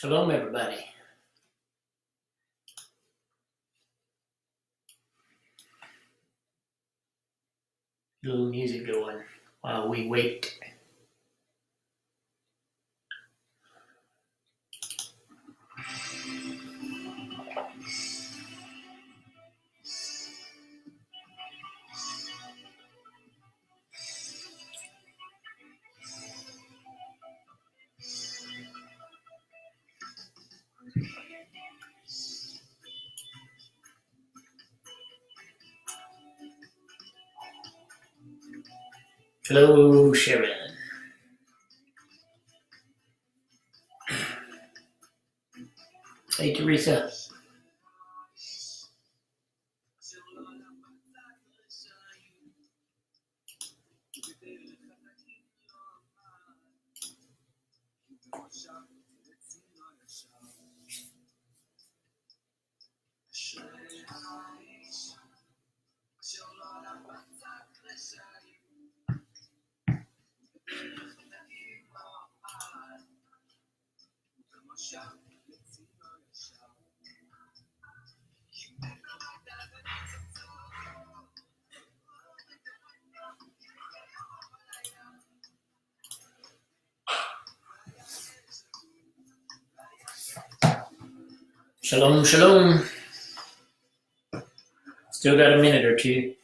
Shalom, everybody. Little music going while we wait. Hello, Sharon. Hey, Teresa. Shalom, shalom. Still got a minute or two.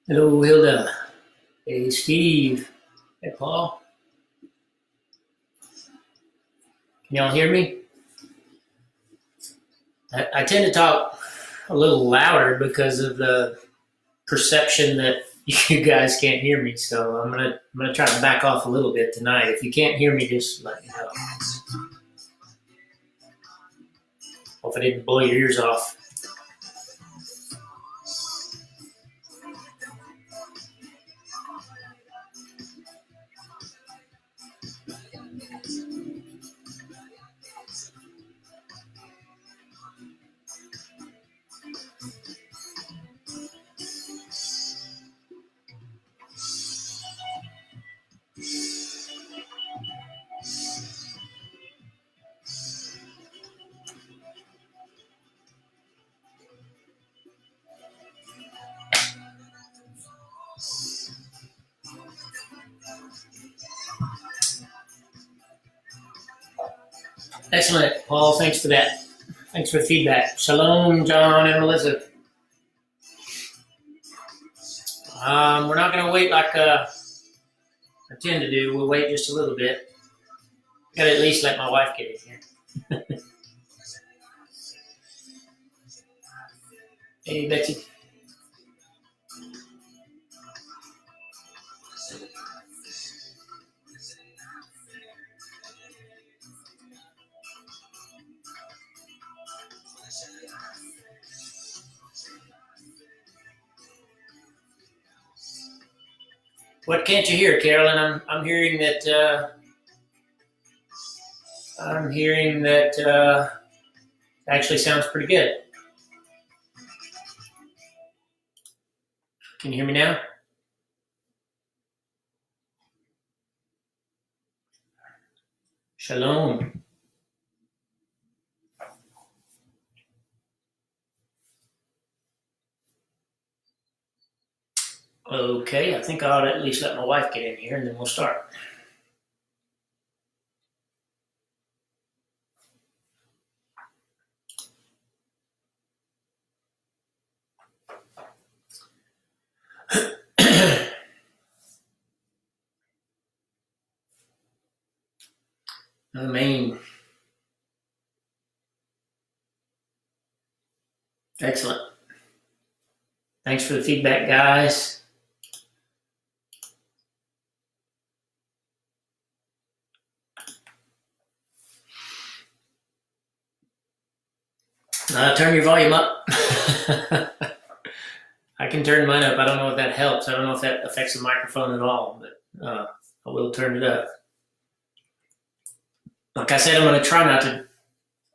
Hello, Hilda. Hey, Steve. Hey, Paul. Can y'all hear me? I tend to talk a little louder because of the perception that you guys can't hear me. So I'm gonna try to back off a little bit tonight. If you can't hear me, just let me know. Hope I didn't blow your ears off. Excellent, Paul. Thanks for that. Thanks for the feedback. Shalom, John and Melissa. We're not going to wait like I tend to do. We'll wait just a little bit. Got to at least let my wife get in here. Hey, Betsy. What can't you hear, Carolyn? I'm hearing that. Actually sounds pretty good. Can you hear me now? Shalom. Okay, I think I ought to at least let my wife get in here and then we'll start. Amen. Excellent. Thanks for the feedback, guys. Turn your volume up. I can turn mine up. I don't know if that helps. I don't know if that affects the microphone at all, but I will turn it up. Like I said, I'm going to try not to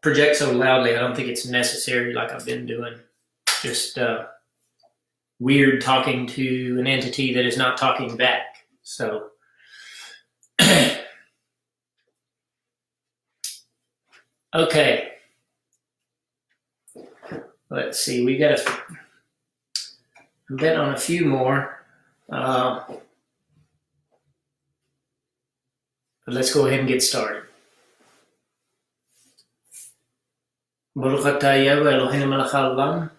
project so loudly. I don't think it's necessary like I've been doing. Just weird talking to an entity that is not talking back. So, okay. Let's see. We got I'm betting on a few more. But let's go ahead and get started. Baruch atah Yahweh Eloheinu melech haolam,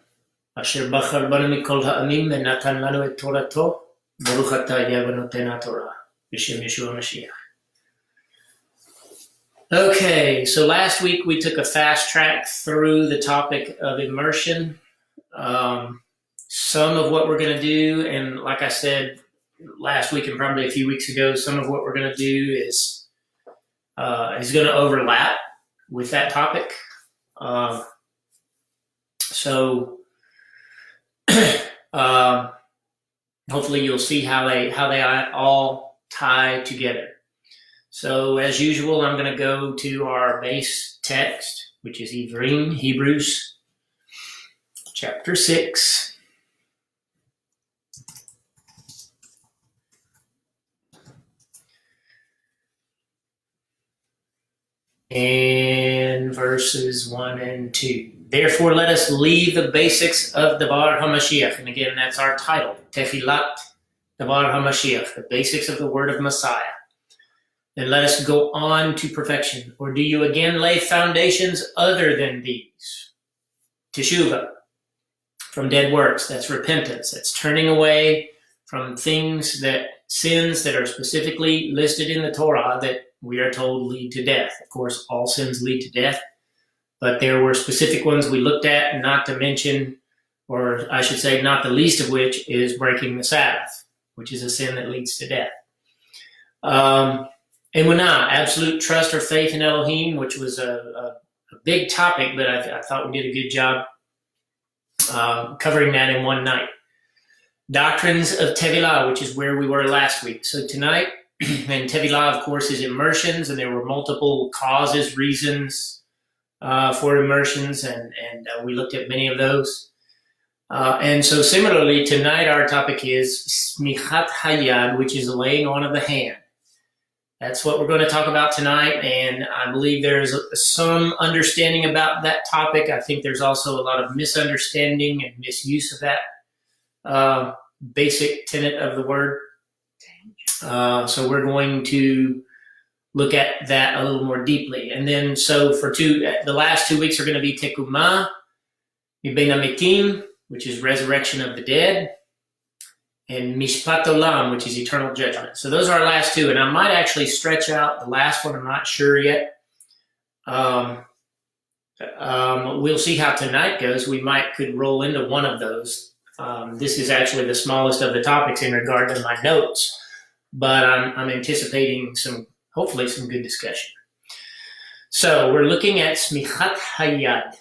asher bachar banu mikol ha'amim v'natan lanu et torato. Baruch atah Yahweh noten ha'torah. B'shem Yeshua Mashiach. Okay, so last week we took a fast track through the topic of immersion. Some of what we're going to do, and like I said last week and probably a few weeks ago, some of what we're going to do is going to overlap with that topic. So hopefully you'll see how they all tie together. So as usual, I'm going to go to our base text, which is Hebrews chapter 6. And verses 1 and 2. Therefore, let us leave the basics of HaDavar HaMashiach. And again, that's our title, Tekhilat, HaDavar HaMashiach, the basics of the word of Messiah. And let us go on to perfection. Or do you again lay foundations other than these? Teshuvah, from dead works. That's repentance. That's turning away from sins that are specifically listed in the Torah that we are told lead to death. Of course, all sins lead to death, but there were specific ones we looked at, not to mention, or I should say not the least of which, is breaking the Sabbath, which is a sin that leads to death. Emunah, absolute trust or faith in Elohim, which was a big topic, but I thought we did a good job covering that in one night. Doctrines of Tekhilat, which is where we were last week. So tonight, and Tekhilat, of course, is immersions, and there were multiple causes, reasons for immersions, and we looked at many of those. And so similarly, tonight our topic is Smikha Hayad, which is the laying on of the hand. That's what we're going to talk about tonight, and I believe there's some understanding about that topic. I think there's also a lot of misunderstanding and misuse of that basic tenet of the word. So we're going to look at that a little more deeply. And then, so for the last 2 weeks are going to be Tekuma, Miben HaMetim, which is resurrection of the dead, and Mishpat Olam, which is eternal judgment. So those are our last two, and I might actually stretch out the last one. I'm not sure yet. We'll see how tonight goes. We could roll into one of those. This is actually the smallest of the topics in regard to my notes, but I'm anticipating hopefully some good discussion. So we're looking at Smikhat Hayad.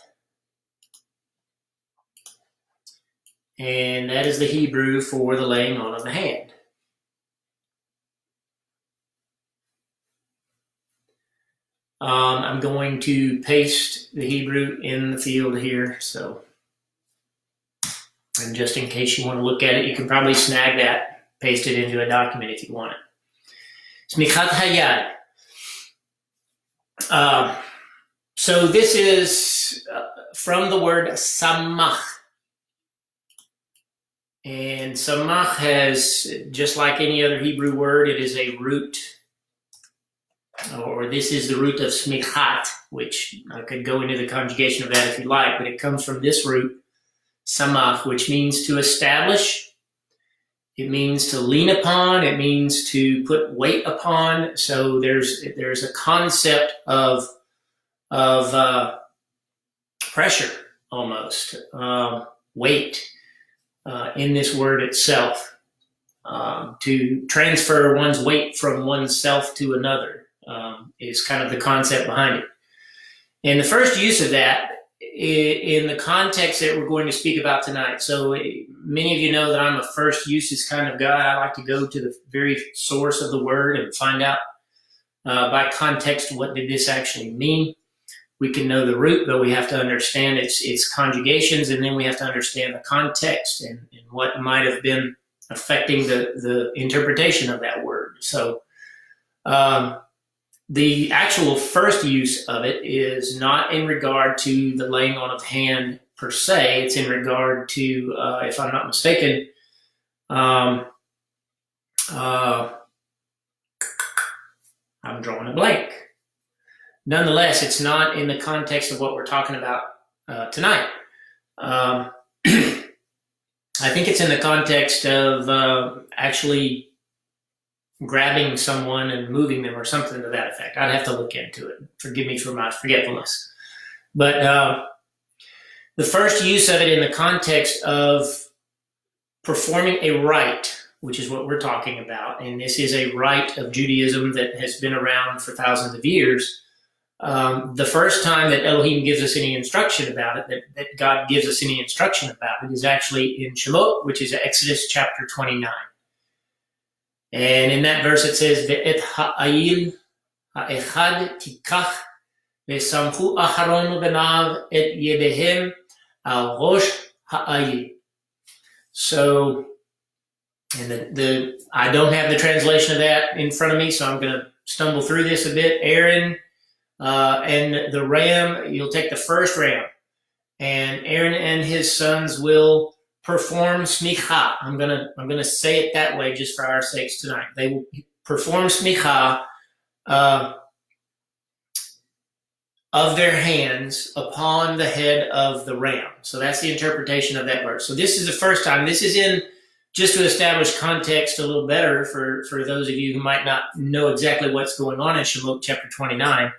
And that is the Hebrew for the laying on of the hand. I'm going to paste the Hebrew in the field here, and just in case you want to look at it, you can probably snag that, paste it into a document if you want it. Smikhat Hayad. So this is from the word samach. And samach has, just like any other Hebrew word, it is a root, or this is the root of smichat, which I could go into the conjugation of that if you like, but it comes from this root, samach, which means to establish. It means to lean upon. It means to put weight upon. So there's a concept of pressure, almost, weight. In this word itself, to transfer one's weight from oneself to another is kind of the concept behind it. And the first use of that in the context that we're going to speak about tonight. So many of you know that I'm a first uses kind of guy. I like to go to the very source of the word and find out by context, what did this actually mean? We can know the root, but we have to understand its conjugations, and then we have to understand the context and what might have been affecting the interpretation of that word. So the actual first use of it is not in regard to the laying on of hand per se. It's in regard to, if I'm not mistaken, I'm drawing a blank. Nonetheless, it's not in the context of what we're talking about tonight. I think it's in the context of actually grabbing someone and moving them or something to that effect. I'd have to look into it. Forgive me for my forgetfulness. But the first use of it in the context of performing a rite, which is what we're talking about, and this is a rite of Judaism that has been around for thousands of years. The first time that Elohim gives us any instruction about it, that God gives us any instruction about it, is actually in Shemot, which is Exodus chapter 29. And in that verse it says, "Ve'et ha'ayil ha'echad tikach ve'samchu Aharon v'nav et yedehem al rosh ha'ayil." So, and I don't have the translation of that in front of me, so I'm going to stumble through this a bit. Aaron and the ram, you'll take the first ram, and Aaron and his sons will perform Smikha. I'm gonna say it that way just for our sakes tonight. They will perform Smikha of their hands upon the head of the ram. So that's the interpretation of that verse. So this is the first time. This is in, just to establish context a little better for those of you who might not know exactly what's going on in Shemot chapter 29.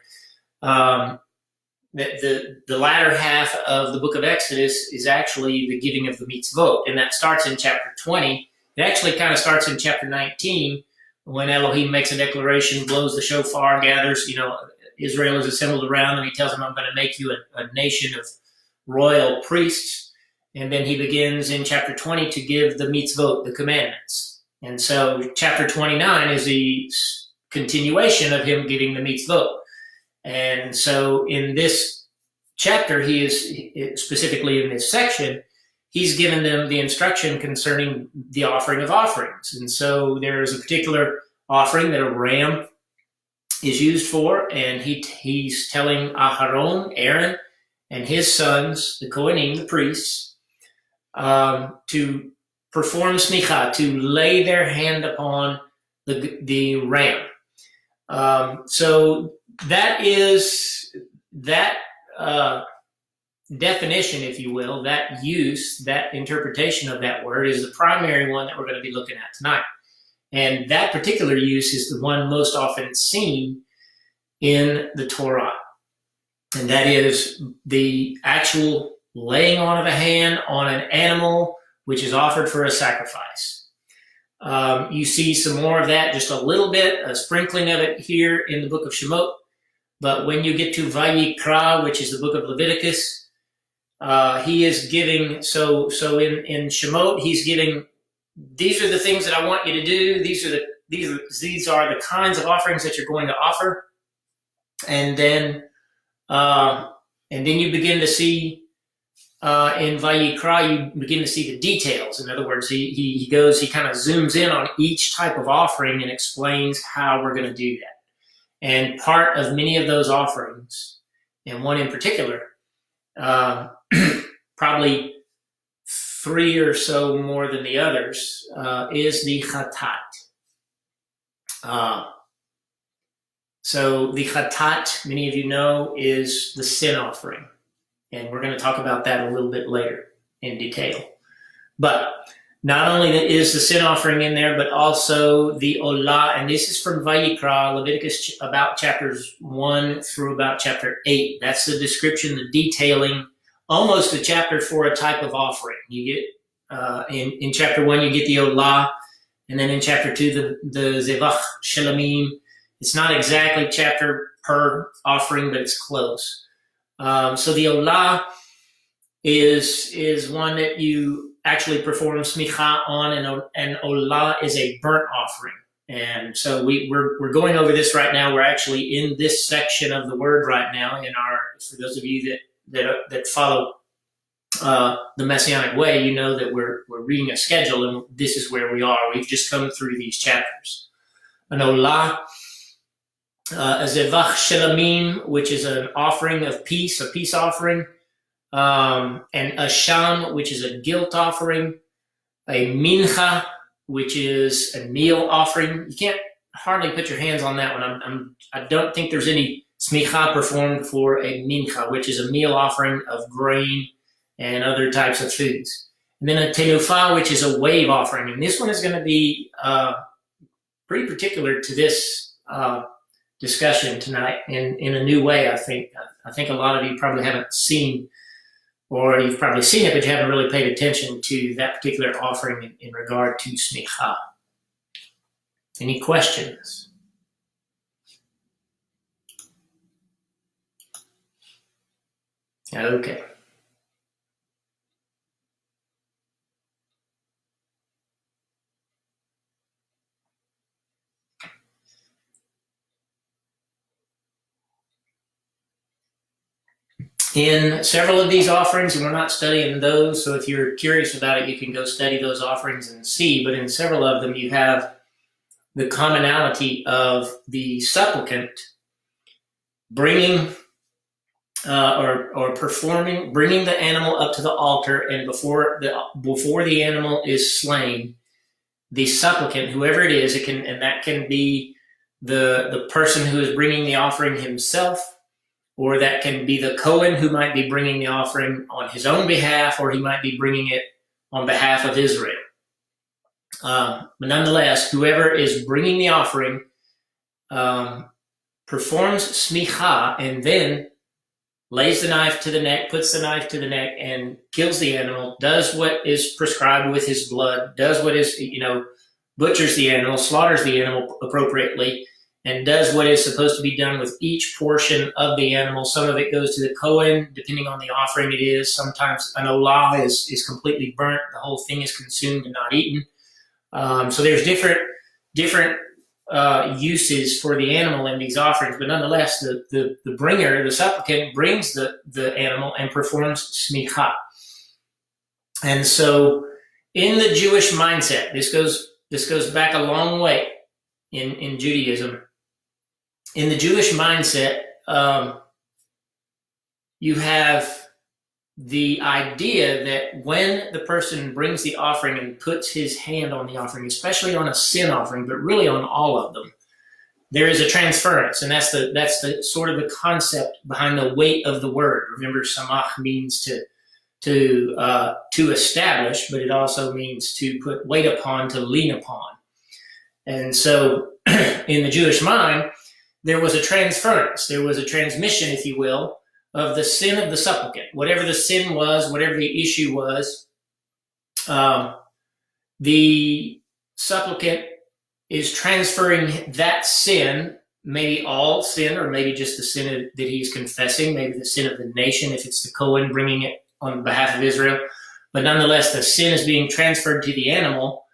The latter half of the book of Exodus is actually the giving of the mitzvot, and that starts in chapter 20. It actually kind of starts in chapter 19 when Elohim makes a declaration, blows the shofar, gathers, Israel is assembled around him. He tells them, "I'm going to make you a nation of royal priests." And then he begins in chapter 20 to give the mitzvot, the commandments. And so chapter 29 is the continuation of him giving the mitzvot. And so in this chapter, he is, specifically in this section, he's given them the instruction concerning the offering of offerings. And so there is a particular offering that a ram is used for, and he's telling Aharon, Aaron, and his sons, the Kohanim, the priests, to perform smicha, to lay their hand upon the ram. So that is that definition, if you will, that use, that interpretation of that word is the primary one that we're going to be looking at tonight. And that particular use is the one most often seen in the Torah. And that is the actual laying on of a hand on an animal which is offered for a sacrifice. You see some more of that, just a little bit, a sprinkling of it here in the book of Shemot. But when you get to Vayikra, which is the book of Leviticus, he is giving, so in Shemot, he's giving, these are the things that I want you to do. These are the kinds of offerings that you're going to offer. And then you begin to see, in Vayikra, you begin to see the details. In other words, he kind of zooms in on each type of offering and explains how we're going to do that. And part of many of those offerings, and one in particular, probably 3 or so more than the others, is the chatat. So the chatat, many of you know, is the sin offering. And we're going to talk about that a little bit later in detail. But not only is the sin offering in there, but also the olah, and this is from Vayikra, Leviticus, about chapters 1 through about chapter 8. That's the description, the detailing, almost a chapter for a type of offering. You get, in chapter 1, you get the olah, and then in chapter 2, the zevach shelamim. It's not exactly chapter per offering, but it's close. So the olah is one that you actually perform smicha on, and olah is a burnt offering. And so we're going over this right now. We're actually in this section of the word right now. For those of you that follow the Messianic way, you know that we're reading a schedule, and this is where we are. We've just come through these chapters. An olah, a zevach shelamim, which is an offering of peace, a peace offering, and a sham, which is a guilt offering, a mincha, which is a meal offering. You can't hardly put your hands on that one. I don't think there's any smikha performed for a mincha, which is a meal offering of grain and other types of foods. And then a tenufa, which is a wave offering. And this one is going to be pretty particular to this discussion tonight in a new way, I think. I think a lot of you probably haven't seen, or you've probably seen it, but you haven't really paid attention to that particular offering in regard to Smikha. Any questions? Okay. In several of these offerings, and we're not studying those, so if you're curious about it, you can go study those offerings and see, but in several of them, you have the commonality of the supplicant bringing or performing, bringing the animal up to the altar, and before the animal is slain, the supplicant, whoever it is, that can be the person who is bringing the offering himself, or that can be the Cohen who might be bringing the offering on his own behalf, or he might be bringing it on behalf of Israel. But nonetheless, whoever is bringing the offering performs smicha, and then lays the knife to the neck, puts the knife to the neck, and kills the animal, does what is prescribed with his blood, does what is, butchers the animal, slaughters the animal appropriately, and does what is supposed to be done with each portion of the animal. Some of it goes to the Kohen, depending on the offering it is. Sometimes an olah is completely burnt. The whole thing is consumed and not eaten. So there's different uses for the animal in these offerings, but nonetheless, the bringer, the supplicant, brings the animal and performs smicha. And so in the Jewish mindset, this goes back a long way in Judaism. In the Jewish mindset, you have the idea that when the person brings the offering and puts his hand on the offering, especially on a sin offering, but really on all of them, there is a transference, and that's the sort of the concept behind the weight of the word. Remember, samach means to establish, but it also means to put weight upon, to lean upon. And so, in the Jewish mind, there was a transference, there was a transmission, if you will, of the sin of the supplicant. Whatever the sin was, whatever the issue was, the supplicant is transferring that sin, maybe all sin, or maybe just the sin that he's confessing, maybe the sin of the nation, if it's the Cohen bringing it on behalf of Israel. But nonetheless, the sin is being transferred to the animal,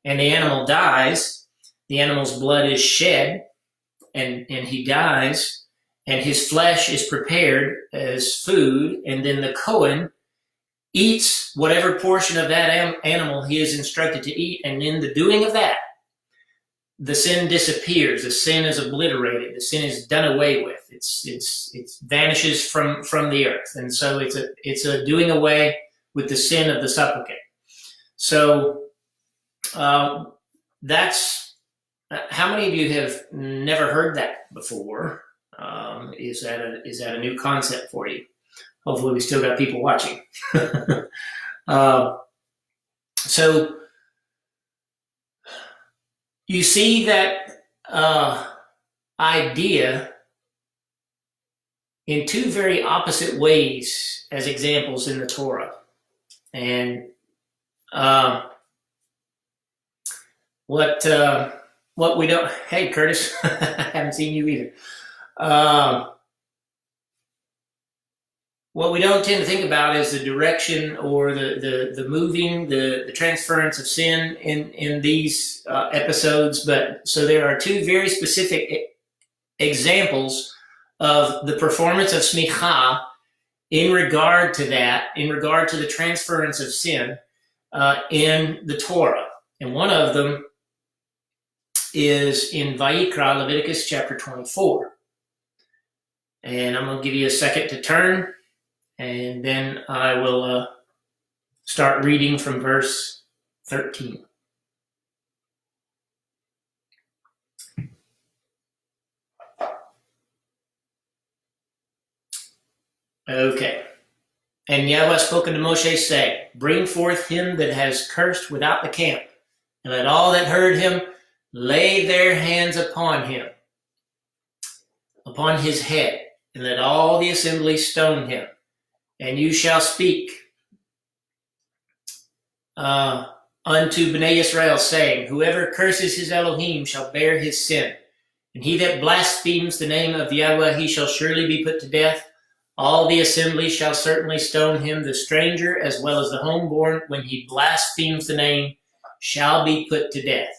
and the animal dies. The animal's blood is shed, and he dies, and his flesh is prepared as food, and then the Cohen eats whatever portion of that animal he is instructed to eat, and in the doing of that, the sin disappears, the sin is obliterated, the sin is done away with, it vanishes from the earth, and so it's a doing away with the sin of the supplicant. So that's. How many of you have never heard that before? Is that a new concept for you? Hopefully we still got people watching. So you see that idea in two very opposite ways as examples in the Torah. And what we don't, hey Curtis, I haven't seen you either. what we don't tend to think about is the direction or the moving, the transference of sin in these episodes. But so there are two very specific examples of the performance of Smikha in regard to that, in regard to the transference of sin in the Torah. And one of them is in Vayikra, Leviticus chapter 24. And I'm going to give you a second to turn, and then I will start reading from verse 13. Okay. And Yahweh spoke unto Moshe, saying, Bring forth him that has cursed without the camp, and let all that heard him lay their hands upon him, upon his head, and let all the assembly stone him. And you shall speak unto Bnei Israel, saying, Whoever curses his Elohim shall bear his sin. And he that blasphemes the name of Yahweh, he shall surely be put to death. All the assembly shall certainly stone him. The stranger as well as the homeborn, when he blasphemes the name, shall be put to death.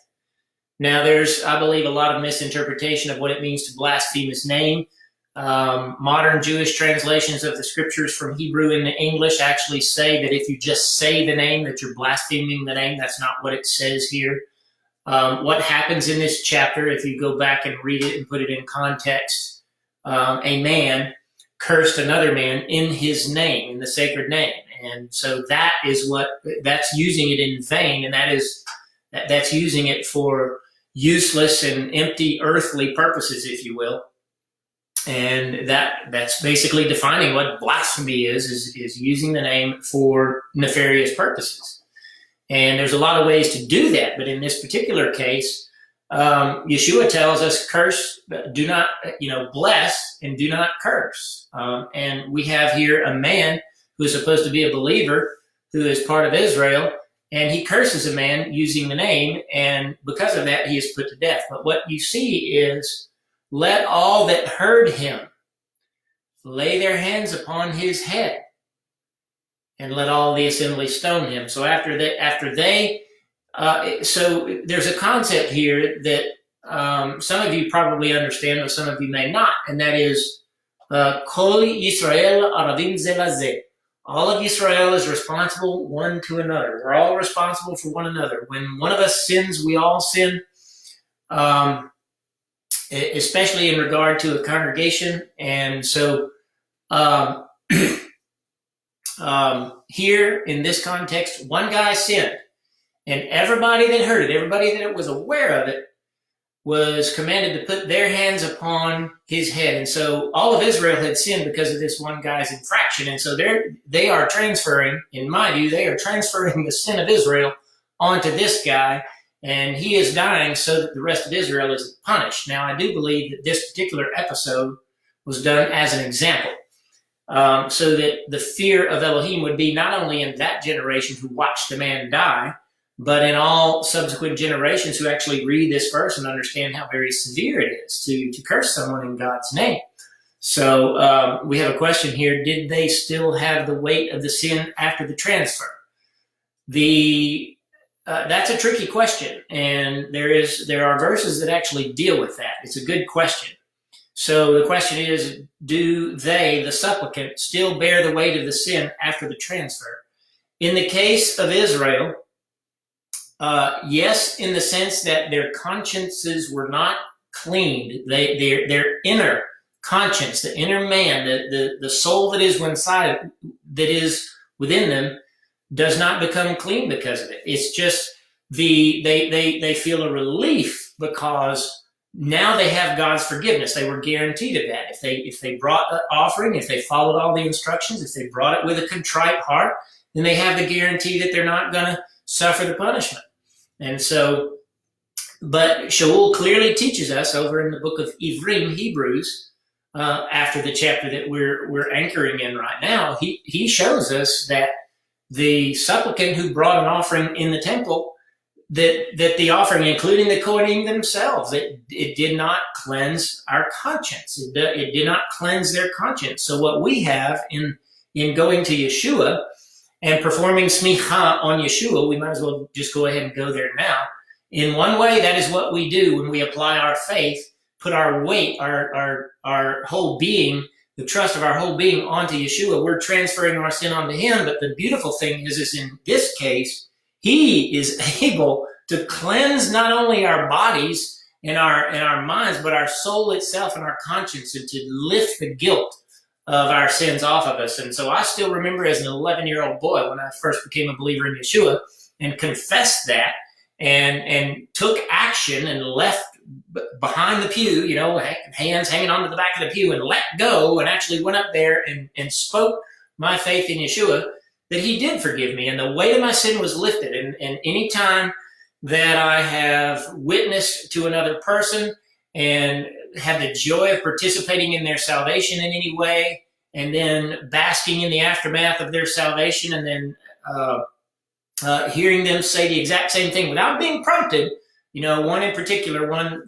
Now there's, I believe, a lot of misinterpretation of what it means to blaspheme his name. Modern Jewish translations of the scriptures from Hebrew into English actually say that if you just say the name, that you're blaspheming the name. That's not what it says here. What happens in this chapter, if you go back and read it and put it in context, a man cursed another man in his name, in the sacred name. And so that is that's using it in vain, and that's using it for useless and empty earthly purposes, if you will. And that's basically defining what blasphemy is using the name for nefarious purposes. And there's a lot of ways to do that, but in this particular case, Yeshua tells us, curse, do not, bless and do not curse. And we have here a man who is supposed to be a believer, who is part of Israel, and he curses a man using the name, and because of that, he is put to death. But what you see is, let all that heard him lay their hands upon his head, and let all the assembly stone him. So so there's a concept here that some of you probably understand, but some of you may not, and that is Kol Yisrael Aravim Ze Lazeh. All of Israel is responsible one to another. We're all responsible for one another. When one of us sins, we all sin, especially in regard to a congregation. And so here in this context, one guy sinned. And everybody that heard it, everybody that was aware of it, was commanded to put their hands upon his head. And so all of Israel had sinned because of this one guy's infraction. And so they are transferring, in my view, they are transferring the sin of Israel onto this guy, and he is dying so that the rest of Israel is punished. Now, I do believe that this particular episode was done as an example, so that the fear of Elohim would be not only in that generation who watched a man die, but in all subsequent generations who actually read this verse and understand how very severe it is to curse someone in God's name. So we have a question here. Did they still have the weight of the sin after the transfer? That's a tricky question, and there are verses that actually deal with that. It's a good question. So the question is, do they, the supplicant, still bear the weight of the sin after the transfer? In the case of Israel, yes, in the sense that their consciences were not cleaned. Their inner conscience, the inner man, the soul that is within them, does not become clean because of it. It's just they feel a relief because now they have God's forgiveness. They were guaranteed of that. If they brought an offering, if they followed all the instructions, if they brought it with a contrite heart, then they have the guarantee that they're not going to suffer the punishment. And so, but Shaul clearly teaches us over in the book of Ivrim, Hebrews, after the chapter that we're anchoring in right now, he shows us that the supplicant who brought an offering in the temple, that the offering, including the Kohanim themselves, it did not cleanse our conscience. It did not cleanse their conscience. So what we have in in going to Yeshua and performing Smikha on Yeshua. We might as well just go ahead and go there now. In one way, that is what we do when we apply our faith, put our weight, our whole being, the trust of our whole being onto Yeshua. We're transferring our sin onto him. But the beautiful thing is in this case, he is able to cleanse not only our bodies and our minds, but our soul itself and our conscience, and to lift the guilt of our sins off of us. And so I still remember as an 11-year-old boy when I first became a believer in Yeshua and confessed that and took action and left behind the pew, hands hanging onto the back of the pew, and let go and actually went up there and spoke my faith in Yeshua, that he did forgive me. And the weight of my sin was lifted. And any time that I have witnessed to another person and had the joy of participating in their salvation in any way, and then basking in the aftermath of their salvation, and then hearing them say the exact same thing without being prompted. One in particular, one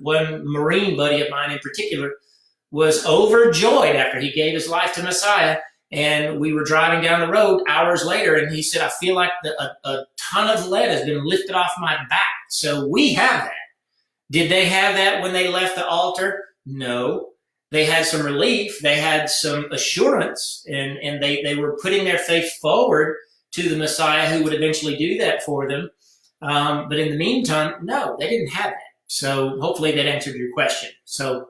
Marine buddy of mine in particular, was overjoyed after he gave his life to Messiah. And we were driving down the road hours later, and he said, I feel like a ton of lead has been lifted off my back. So we have that. Did they have that when they left the altar? No. They had some relief. They had some assurance, and they were putting their faith forward to the Messiah who would eventually do that for them. But in the meantime, no, they didn't have that. So hopefully that answered your question. So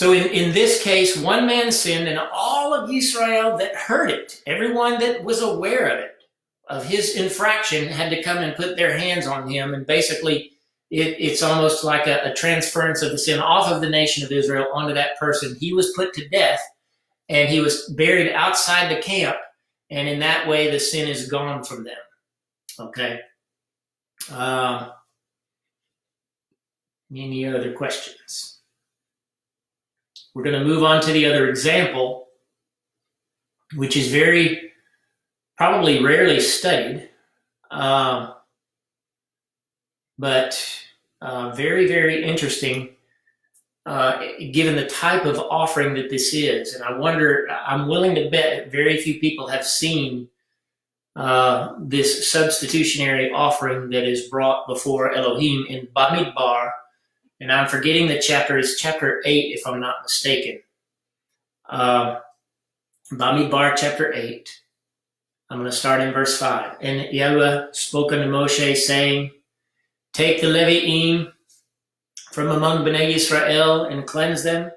in this case, one man sinned, and all of Israel that heard it, everyone that was aware of it, of his infraction, had to come and put their hands on him. And basically, it's almost like a transference of the sin off of the nation of Israel onto that person. He was put to death, and he was buried outside the camp. And in that way, the sin is gone from them. Okay. Any other questions? We're going to move on to the other example, which is probably rarely studied, but very, very interesting, given the type of offering that this is. And I'm willing to bet very few people have seen this substitutionary offering that is brought before Elohim in Bamidbar. And I'm forgetting the chapter. It's chapter 8, if I'm not mistaken. Bamidbar, chapter 8. I'm going to start in verse 5. And Yahweh spoke unto Moshe, saying, Take the Levi'im from among Bnei Israel, and cleanse them.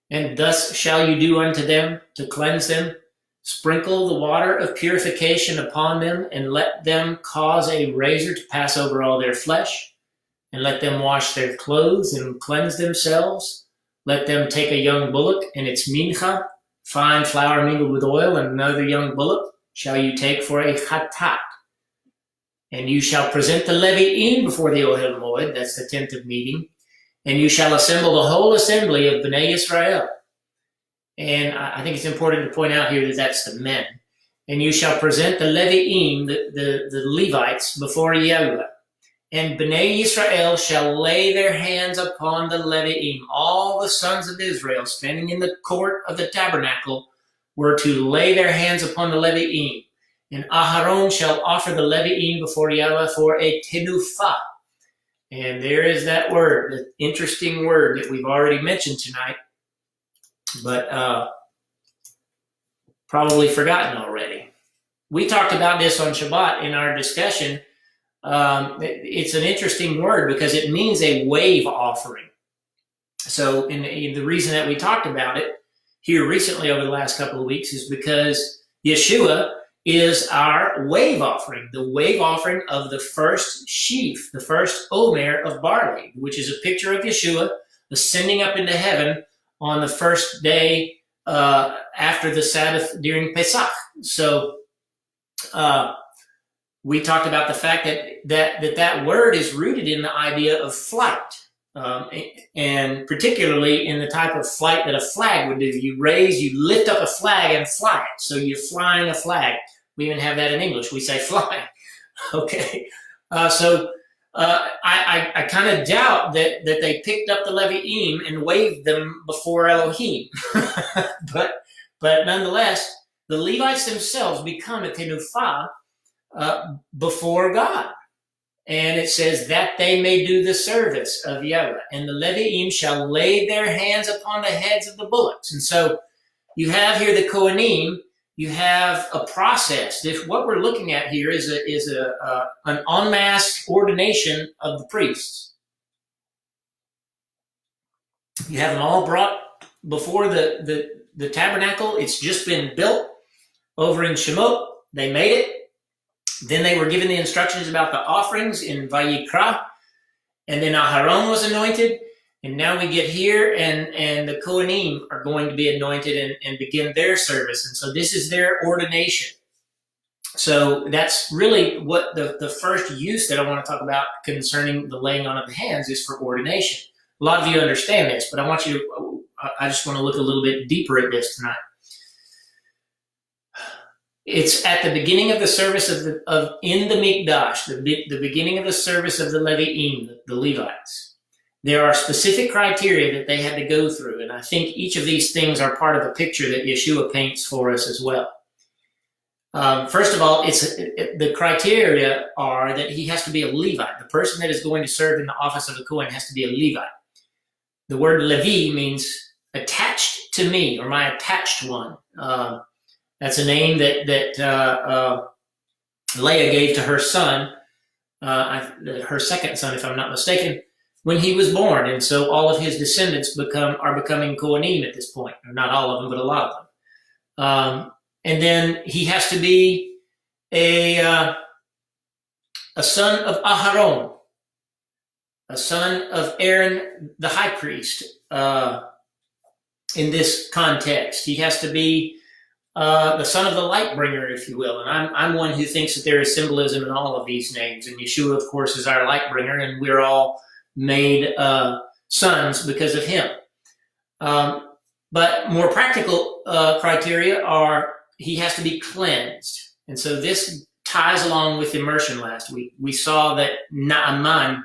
And thus shall you do unto them, to cleanse them. Sprinkle the water of purification upon them, and let them cause a razor to pass over all their flesh. And let them wash their clothes and cleanse themselves. Let them take a young bullock and its mincha, fine flour mingled with oil, and another young bullock shall you take for a chatat. And you shall present the Levi'im before the Ohel Moed, that's the tent of meeting, and you shall assemble the whole assembly of Bnei Israel. And I think it's important to point out here that that's the men. And you shall present the Levi'im, the Levites, before Yahweh. And Bnei Israel shall lay their hands upon the Levi'im. All the sons of Israel standing in the court of the tabernacle were to lay their hands upon the Levi'im. And Aharon shall offer the Levi'im before Yahweh for a tenufah. And there is that word, the interesting word that we've already mentioned tonight, but probably forgotten already. We talked about this on Shabbat in our discussion. It's an interesting word because it means a wave offering. So the reason that we talked about it here recently over the last couple of weeks is because Yeshua is our wave offering, the wave offering of the first sheaf, the first omer of barley, which is a picture of Yeshua ascending up into heaven on the first day after the Sabbath during Pesach. So we talked about the fact that word is rooted in the idea of flight, and particularly in the type of flight that a flag would do. You lift up a flag and fly it. So you're flying a flag. We even have that in English. We say fly. Okay. So I kind of doubt that they picked up the Levi'im and waved them before Elohim. but nonetheless, the Levites themselves become a tenufah before God. And it says that they may do the service of Yahweh. And the Levi'im shall lay their hands upon the heads of the bullocks. And so you have here the Kohanim. You have a process. What we're looking at here is an en masse ordination of the priests. You have them all brought before the tabernacle. It's just been built over in Shemot. They made it. Then they were given the instructions about the offerings in Vayikra, and then Aharon was anointed. And now we get here, and the Kohanim are going to be anointed and begin their service. And so this is their ordination. So that's really what the first use that I want to talk about concerning the laying on of the hands is for ordination. A lot of you understand this, but I just want to look a little bit deeper at this tonight. It's at the beginning of the service in the Mikdash, the beginning of the service of the Levi'im, the Levites. There are specific criteria that they had to go through, and I think each of these things are part of a picture that Yeshua paints for us as well. First of all, the criteria are that he has to be a Levite. The person that is going to serve in the office of the Kohen has to be a Levite. The word Levi means attached to me, or my attached one. That's a name that Leah gave to her son, her second son, if I'm not mistaken, when he was born. And so all of his descendants are becoming Kohanim at this point. Or not all of them, but a lot of them. And then he has to be a son of Aharon, a son of Aaron, the high priest, in this context. He has to be the son of the light bringer, if you will. And I'm one who thinks that there is symbolism in all of these names. And Yeshua, of course, is our light bringer, and we're all made sons because of him. But more practical criteria are he has to be cleansed. And so this ties along with immersion last week. We saw that Naaman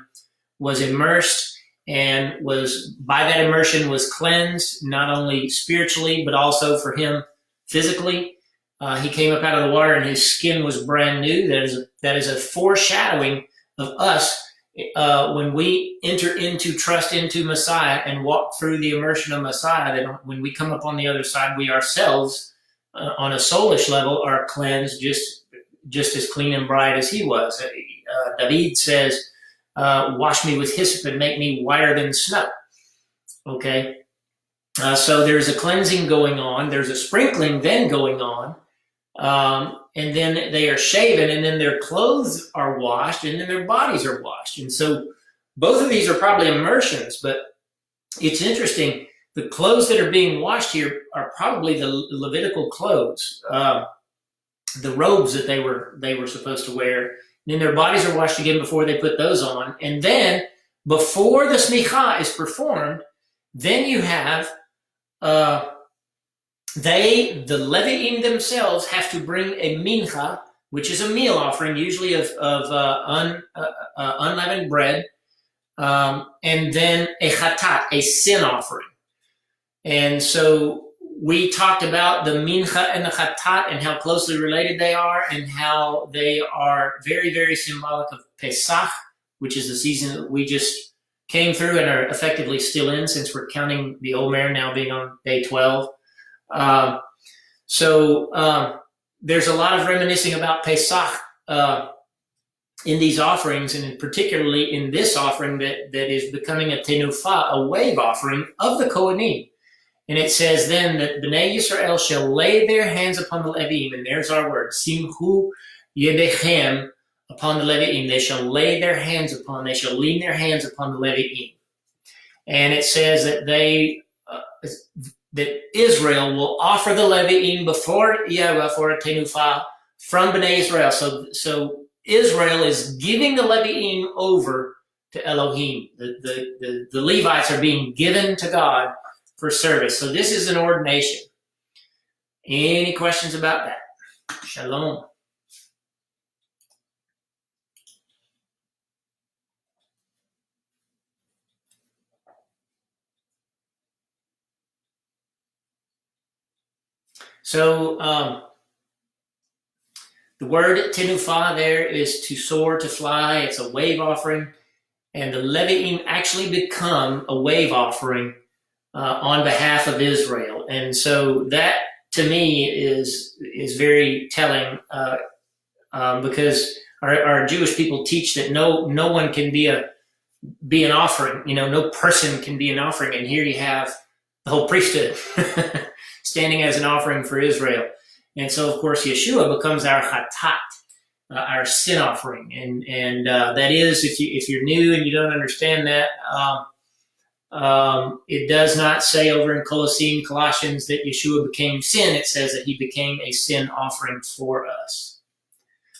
was immersed and by that immersion was cleansed, not only spiritually, but also for him physically. He came up out of the water and his skin was brand new. That is a foreshadowing of us when we trust into Messiah and walk through the immersion of Messiah. That when we come up on the other side, we ourselves, on a soulish level, are cleansed just as clean and bright as he was. David says, wash me with hyssop and make me whiter than snow. Okay? So there's a cleansing going on. There's a sprinkling then going on. And then they are shaven, and then their clothes are washed, and then their bodies are washed. And so both of these are probably immersions, but it's interesting. The clothes that are being washed here are probably the Levitical clothes, the robes that they were supposed to wear. And then their bodies are washed again before they put those on. And then before the Smikha is performed, then you have the Levi'im themselves have to bring a mincha, which is a meal offering, usually of unleavened bread, and then a chatat, a sin offering. And so we talked about the mincha and the chatat and how closely related they are, and how they are very, very symbolic of Pesach, which is the season that we just came through and are effectively still in, since we're counting the Omer now being on day 12. So there's a lot of reminiscing about Pesach in these offerings, and particularly in this offering that is becoming a tenufah, a wave offering of the Kohanim. And it says then that Bnei Yisrael shall lay their hands upon the Levi'im, and there's our word, simhu yedechem, upon the Levi'im. They shall lean their hands upon the Levi'im. And it says that that Israel will offer the Levi'im before Yahweh for a tenufah from Bnei Israel. So Israel is giving the Levi'im over to Elohim. The Levites are being given to God for service. So this is an ordination. Any questions about that? Shalom. So the word tenufa there is to soar, to fly. It's a wave offering. And the Levi'im actually become a wave offering on behalf of Israel. And so that, to me, is very telling because our Jewish people teach that no one can be an offering. No person can be an offering. And here you have the whole priesthood standing as an offering for Israel. And so, of course, Yeshua becomes our chatat, our sin offering. And that is, if you're new and you don't understand that, it does not say over in Colossians that Yeshua became sin. It says that he became a sin offering for us.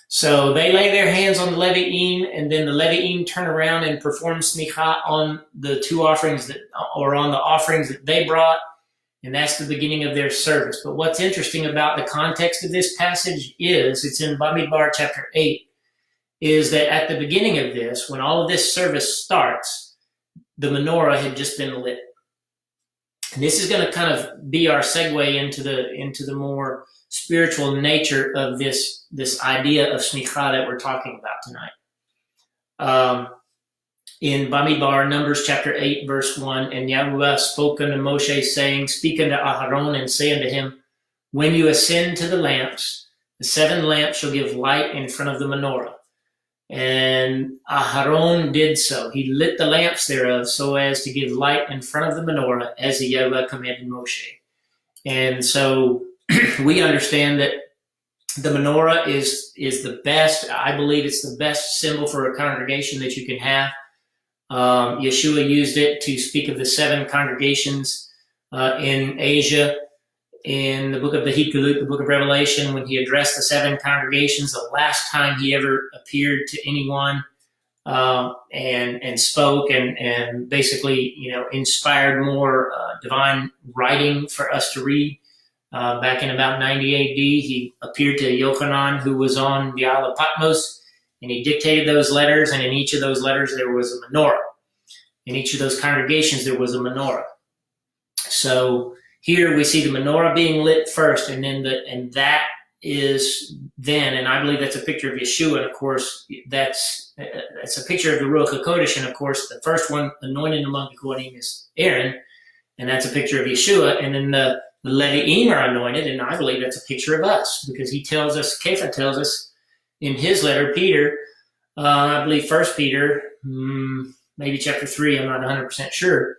So they lay their hands on the Levi'im, and then the Levi'im turn around and perform Smikha on the two offerings on the offerings that they brought. And that's the beginning of their service. But what's interesting about the context of this passage is, it's in Bamidbar chapter 8, is that at the beginning of this, when all of this service starts, the menorah had just been lit. And this is going to kind of be our segue into the more spiritual nature of this idea of Smikha that we're talking about tonight. In Bamidbar, Numbers chapter 8, verse 1, and Yahweh spoke unto Moshe, saying, Speak unto Aharon, and say unto him, When you ascend to the lamps, the 7 lamps shall give light in front of the menorah. And Aharon did so. He lit the lamps thereof so as to give light in front of the menorah, as the Yahweh commanded Moshe. And so we understand that the menorah is the best. I believe it's the best symbol for a congregation that you can have. Yeshua used it to speak of the 7 congregations in Asia. In the book of the Tekhilat, the book of Revelation, when he addressed the 7 congregations, the last time he ever appeared to anyone and spoke and basically, inspired more divine writing for us to read. Back in about 90 AD, he appeared to Yochanan, who was on the Isle of Patmos, and he dictated those letters, and in each of those letters there was a menorah. In each of those congregations there was a menorah. So here we see the menorah being lit first, and that is then, and I believe that's a picture of Yeshua, and of course that's a picture of the Ruach HaKodesh, and of course the first one anointed among the Kohanim is Aaron, and that's a picture of Yeshua, and then the Levi'im are anointed, and I believe that's a picture of us, because he tells us, Kepha tells us in his letter, Peter, I believe 1 Peter, maybe chapter 3, I'm not 100% sure,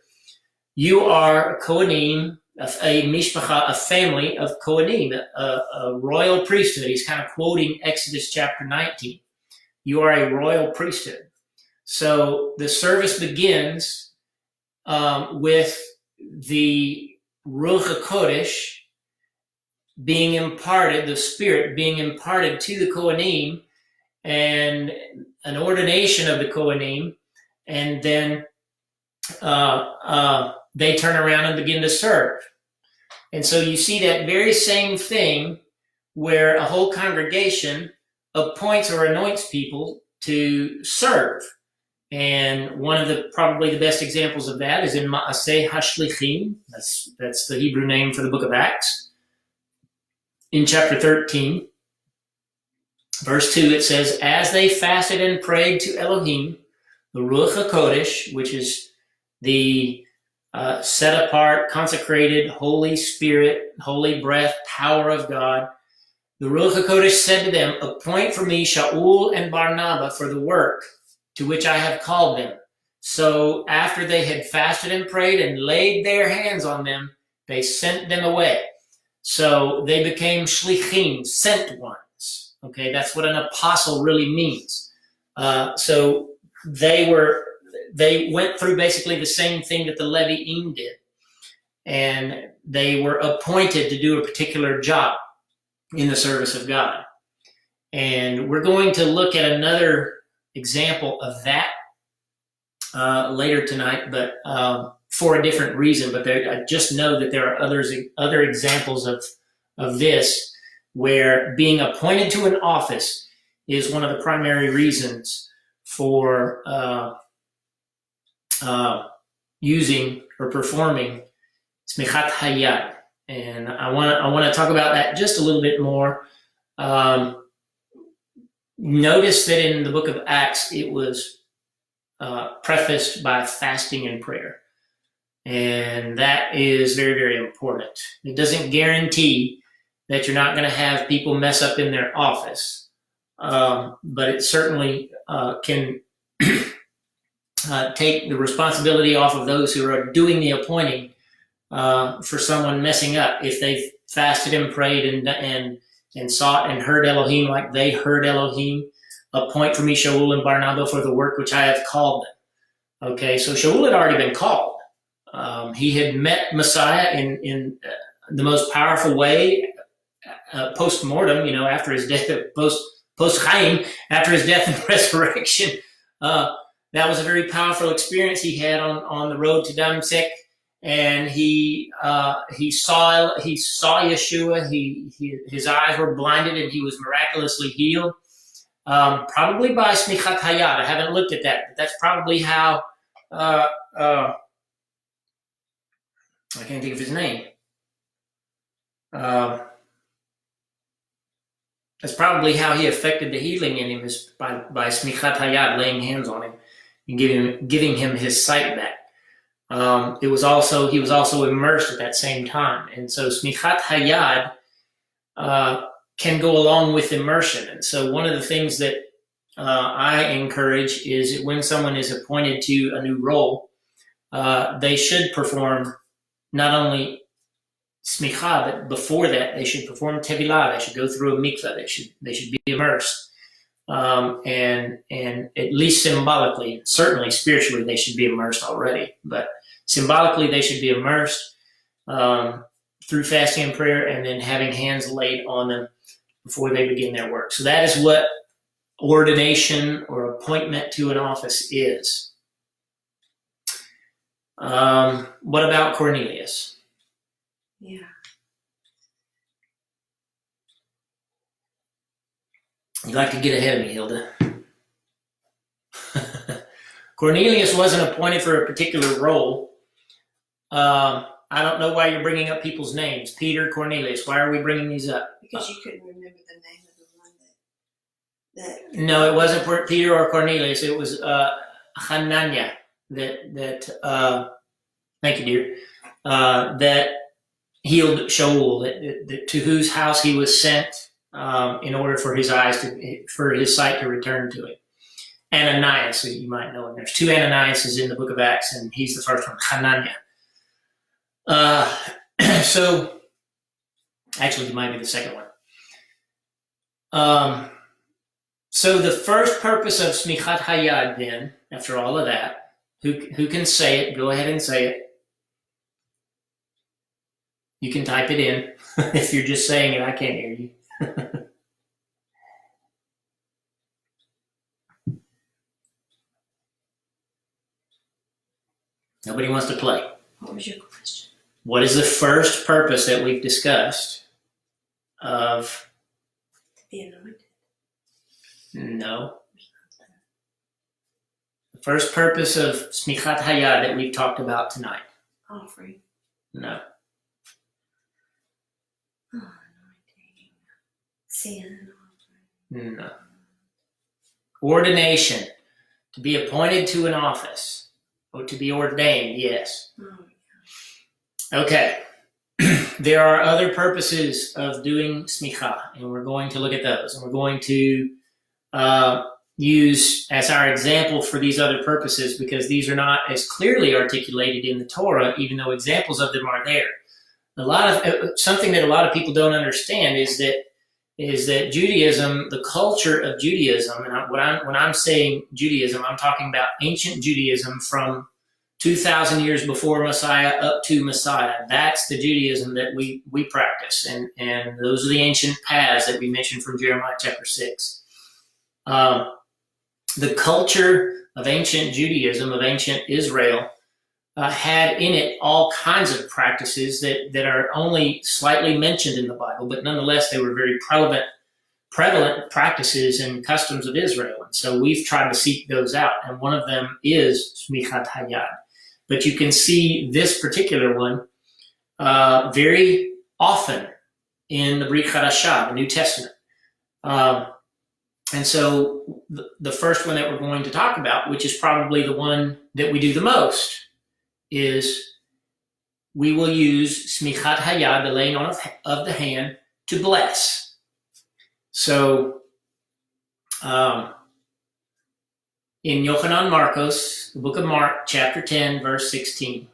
you are a Kohanim, a mishpacha, a family of Kohanim, a royal priesthood. He's kind of quoting Exodus chapter 19. You are a royal priesthood. So the service begins with the Ruach HaKodesh being imparted, the Spirit being imparted to the Kohanim, and an ordination of the Kohanim, and then they turn around and begin to serve. And so you see that very same thing where a whole congregation appoints or anoints people to serve. And one of probably the best examples of that is in Ma'aseh HaShlichim. That's the Hebrew name for the book of Acts. In chapter 13, verse 2, it says, As they fasted and prayed to Elohim, the Ruach HaKodesh, which is the set apart, consecrated, Holy Spirit, Holy Breath, power of God, the Ruach HaKodesh said to them, Appoint for me Shaul and Barnabas for the work to which I have called them. So after they had fasted and prayed and laid their hands on them, they sent them away. So they became shlichim, sent ones. Okay, that's what an apostle really means. So they went through basically the same thing that the Levi'im did. And they were appointed to do a particular job in the service of God. And we're going to look at another example of that later tonight, but for a different reason. But I just know that there are other examples of this, where being appointed to an office is one of the primary reasons for using or performing Smichat Hayat. And I want to talk about that just a little bit more. Notice that in the book of Acts, it was prefaced by fasting and prayer. And that is very, very important. It doesn't guarantee that you're not going to have people mess up in their office, but it certainly can take the responsibility off of those who are doing the appointing for someone messing up. If they've fasted and prayed and sought and heard Elohim like they heard Elohim, appoint for me Shaul and Barnabas for the work which I have called them. Okay, so Shaul had already been called. He had met Messiah in the most powerful way post-mortem, after his death, post-Chaim, after his death and resurrection. That was a very powerful experience he had on the road to Damascus, and he saw Yeshua. His eyes were blinded, and he was miraculously healed, probably by Smikha Hayat. I haven't looked at that, but that's probably how. I can't think of his name. That's probably how he affected the healing in him, is by Smichat Hayad, laying hands on him and giving him his sight back. He was also immersed at that same time, and so Smichat Hayad can go along with immersion. And so one of the things that I encourage is that when someone is appointed to a new role, they should perform not only Smikha, but before that, they should perform Tekhilat. They should go through a mikveh. They should be immersed, and at least symbolically, certainly spiritually, they should be immersed already. But symbolically, they should be immersed through fasting and prayer, and then having hands laid on them before they begin their work. So that is what ordination or appointment to an office is. What about Cornelius? Yeah. You like to get ahead of me, Hilda. Cornelius wasn't appointed for a particular role. I don't know why you're bringing up people's names. Peter, Cornelius. Why are we bringing these up? Because you couldn't remember the name of the one that. No, it wasn't Peter or Cornelius. It was Hananiah. That thank you, dear. That healed Shaul, to whose house he was sent in order for his sight to return to it. Ananias, you might know him. There's two Ananiases in the book of Acts, and he's the first one, Hananiah. So, actually, he might be the second one. So the first purpose of Smichat Hayad, then, after all of that, who can say it? Go ahead and say it. You can type it in. If you're just saying it, I can't hear you. Nobody wants to play. What was your question? What is the first purpose that we've discussed of? To be anointed. No. The first purpose of Smichat Hayad that we've talked about tonight. Offering. No. Anointing. Sin. No. Ordination. To be appointed to an office. Or to be ordained, yes. Oh, yeah. Okay. There are other purposes of doing smicha, and we're going to look at those. And we're going to use as our example for these other purposes, because these are not as clearly articulated in the Torah, even though examples of them are there. Something that a lot of people don't understand is that Judaism, the culture of Judaism, and when I'm saying Judaism, I'm talking about ancient Judaism from 2,000 years before Messiah up to Messiah. That's the Judaism that we practice, and those are the ancient paths that we mentioned from Jeremiah chapter 6. The culture of ancient Judaism, of ancient Israel, had in it all kinds of practices that are only slightly mentioned in the Bible, but nonetheless they were very prevalent practices and customs of Israel. And so we've tried to seek those out, and one of them is Smichat Hayad. But you can see this particular one very often in the Brit Chadashah, the New Testament. And so the first one that we're going to talk about, which is probably the one that we do the most, is we will use Smikhat Hayad, the laying on of the hand, to bless. So in Yochanan Marcos, the book of Mark, chapter 10, verse 16.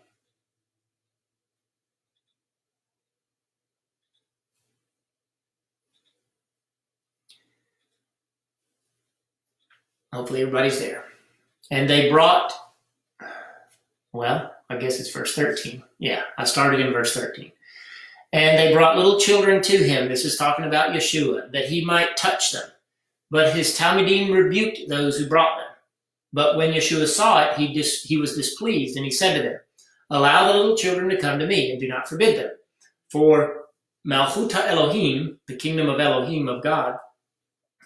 Hopefully everybody's there. And they brought, well, I guess it's verse 13. Yeah, I started in verse 13. And they brought little children to him. This is talking about Yeshua, that he might touch them. But his Talmidim rebuked those who brought them. But when Yeshua saw it, he was displeased, and he said to them, allow the little children to come to me, and do not forbid them. For Malchut Elohim, the kingdom of Elohim, of God,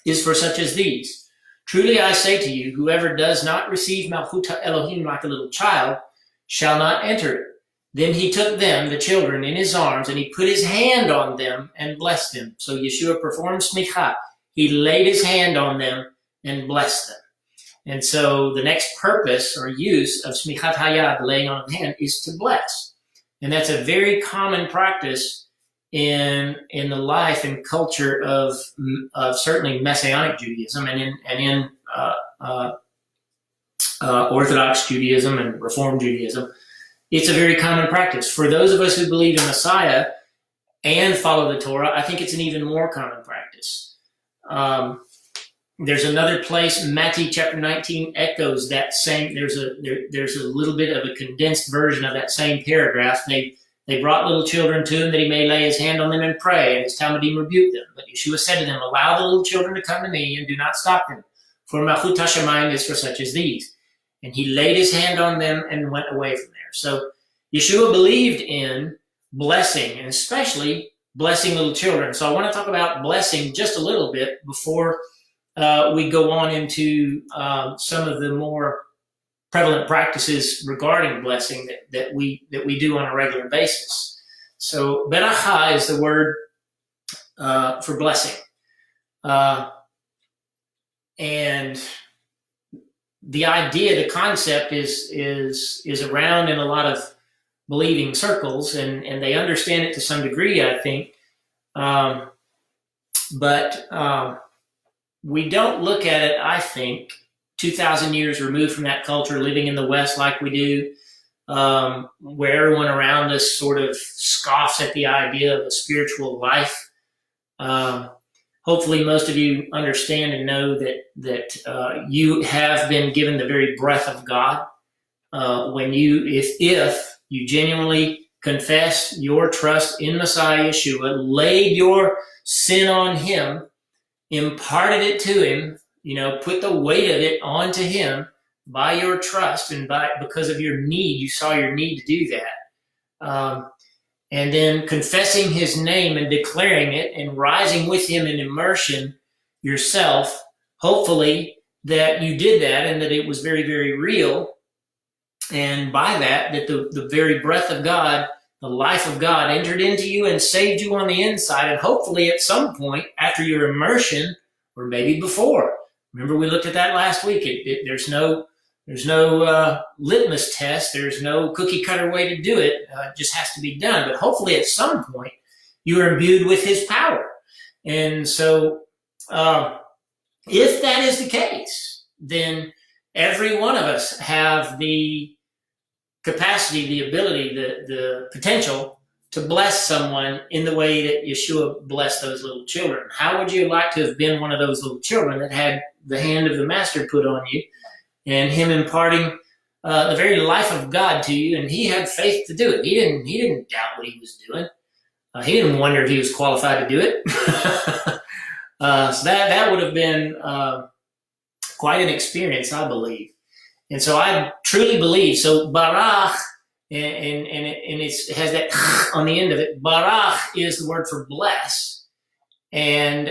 is for such as these. Truly I say to you, whoever does not receive Malchut Elohim like a little child shall not enter it. Then he took them, the children, in his arms, and he put his hand on them and blessed them. So Yeshua performed Smikha. He laid his hand on them and blessed them. And so the next purpose or use of Smichat Hayad, the laying on of the hand, is to bless. And that's a very common practice in the life and culture of certainly Messianic Judaism and in Orthodox Judaism and Reform Judaism. It's a very common practice. For those of us who believe in Messiah and follow the Torah, I think it's an even more common practice. There's another place, Matthew chapter 19 echoes that same. There's a little bit of a condensed version of that same paragraph. They brought little children to him that he may lay his hand on them and pray, and his Talmidim rebuked them. But Yeshua said to them, allow the little children to come to me, and do not stop them, for Malchut HaShamayim is for such as these. And he laid his hand on them and went away from there. So Yeshua believed in blessing, and especially blessing little children. So I want to talk about blessing just a little bit before we go on into some of the more prevalent practices regarding blessing that we do on a regular basis. So beracha is the word for blessing, and the idea, the concept is around in a lot of believing circles, and they understand it to some degree, I think, but we don't look at it, I think, 2,000 years removed from that culture, living in the West like we do, where everyone around us sort of scoffs at the idea of a spiritual life. Hopefully most of you understand and know that you have been given the very breath of God. If you genuinely confess your trust in Messiah Yeshua, laid your sin on him, imparted it to him, put the weight of it onto him by your trust and because of your need, you saw your need to do that. And then confessing his name and declaring it and rising with him in immersion yourself, hopefully that you did that and that it was very, very real. And by that the very breath of God, the life of God entered into you and saved you on the inside. And hopefully at some point after your immersion, or maybe before, remember we looked at that last week. There's no litmus test. There's no cookie cutter way to do it. It just has to be done. But hopefully at some point you are imbued with his power. And so if that is the case, then every one of us have the capacity, the ability, the potential to bless someone in the way that Yeshua blessed those little children. How would you like to have been one of those little children that had the hand of the master put on you and him imparting the very life of God to you, and he had faith to do it. He didn't doubt what he was doing. He didn't wonder if he was qualified to do it. So that would have been quite an experience, I believe. And so I truly believe. So barach, and it has that on the end of it. Barach is the word for bless, and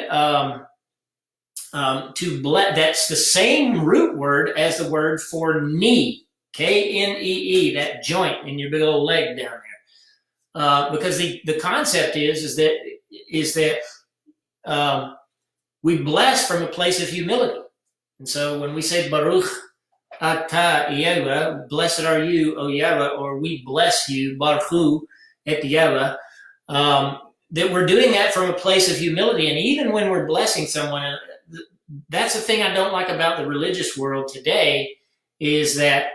to bless. That's the same root word as the word for knee, Knee, that joint in your big old leg down because the concept is that we bless from a place of humility. And so when we say Baruch Ata Yahweh, blessed are you, O Yahweh, or we bless you, Baruch et Yahweh, that we're doing that from a place of humility. And even when we're blessing someone, that's the thing I don't like about the religious world today, is that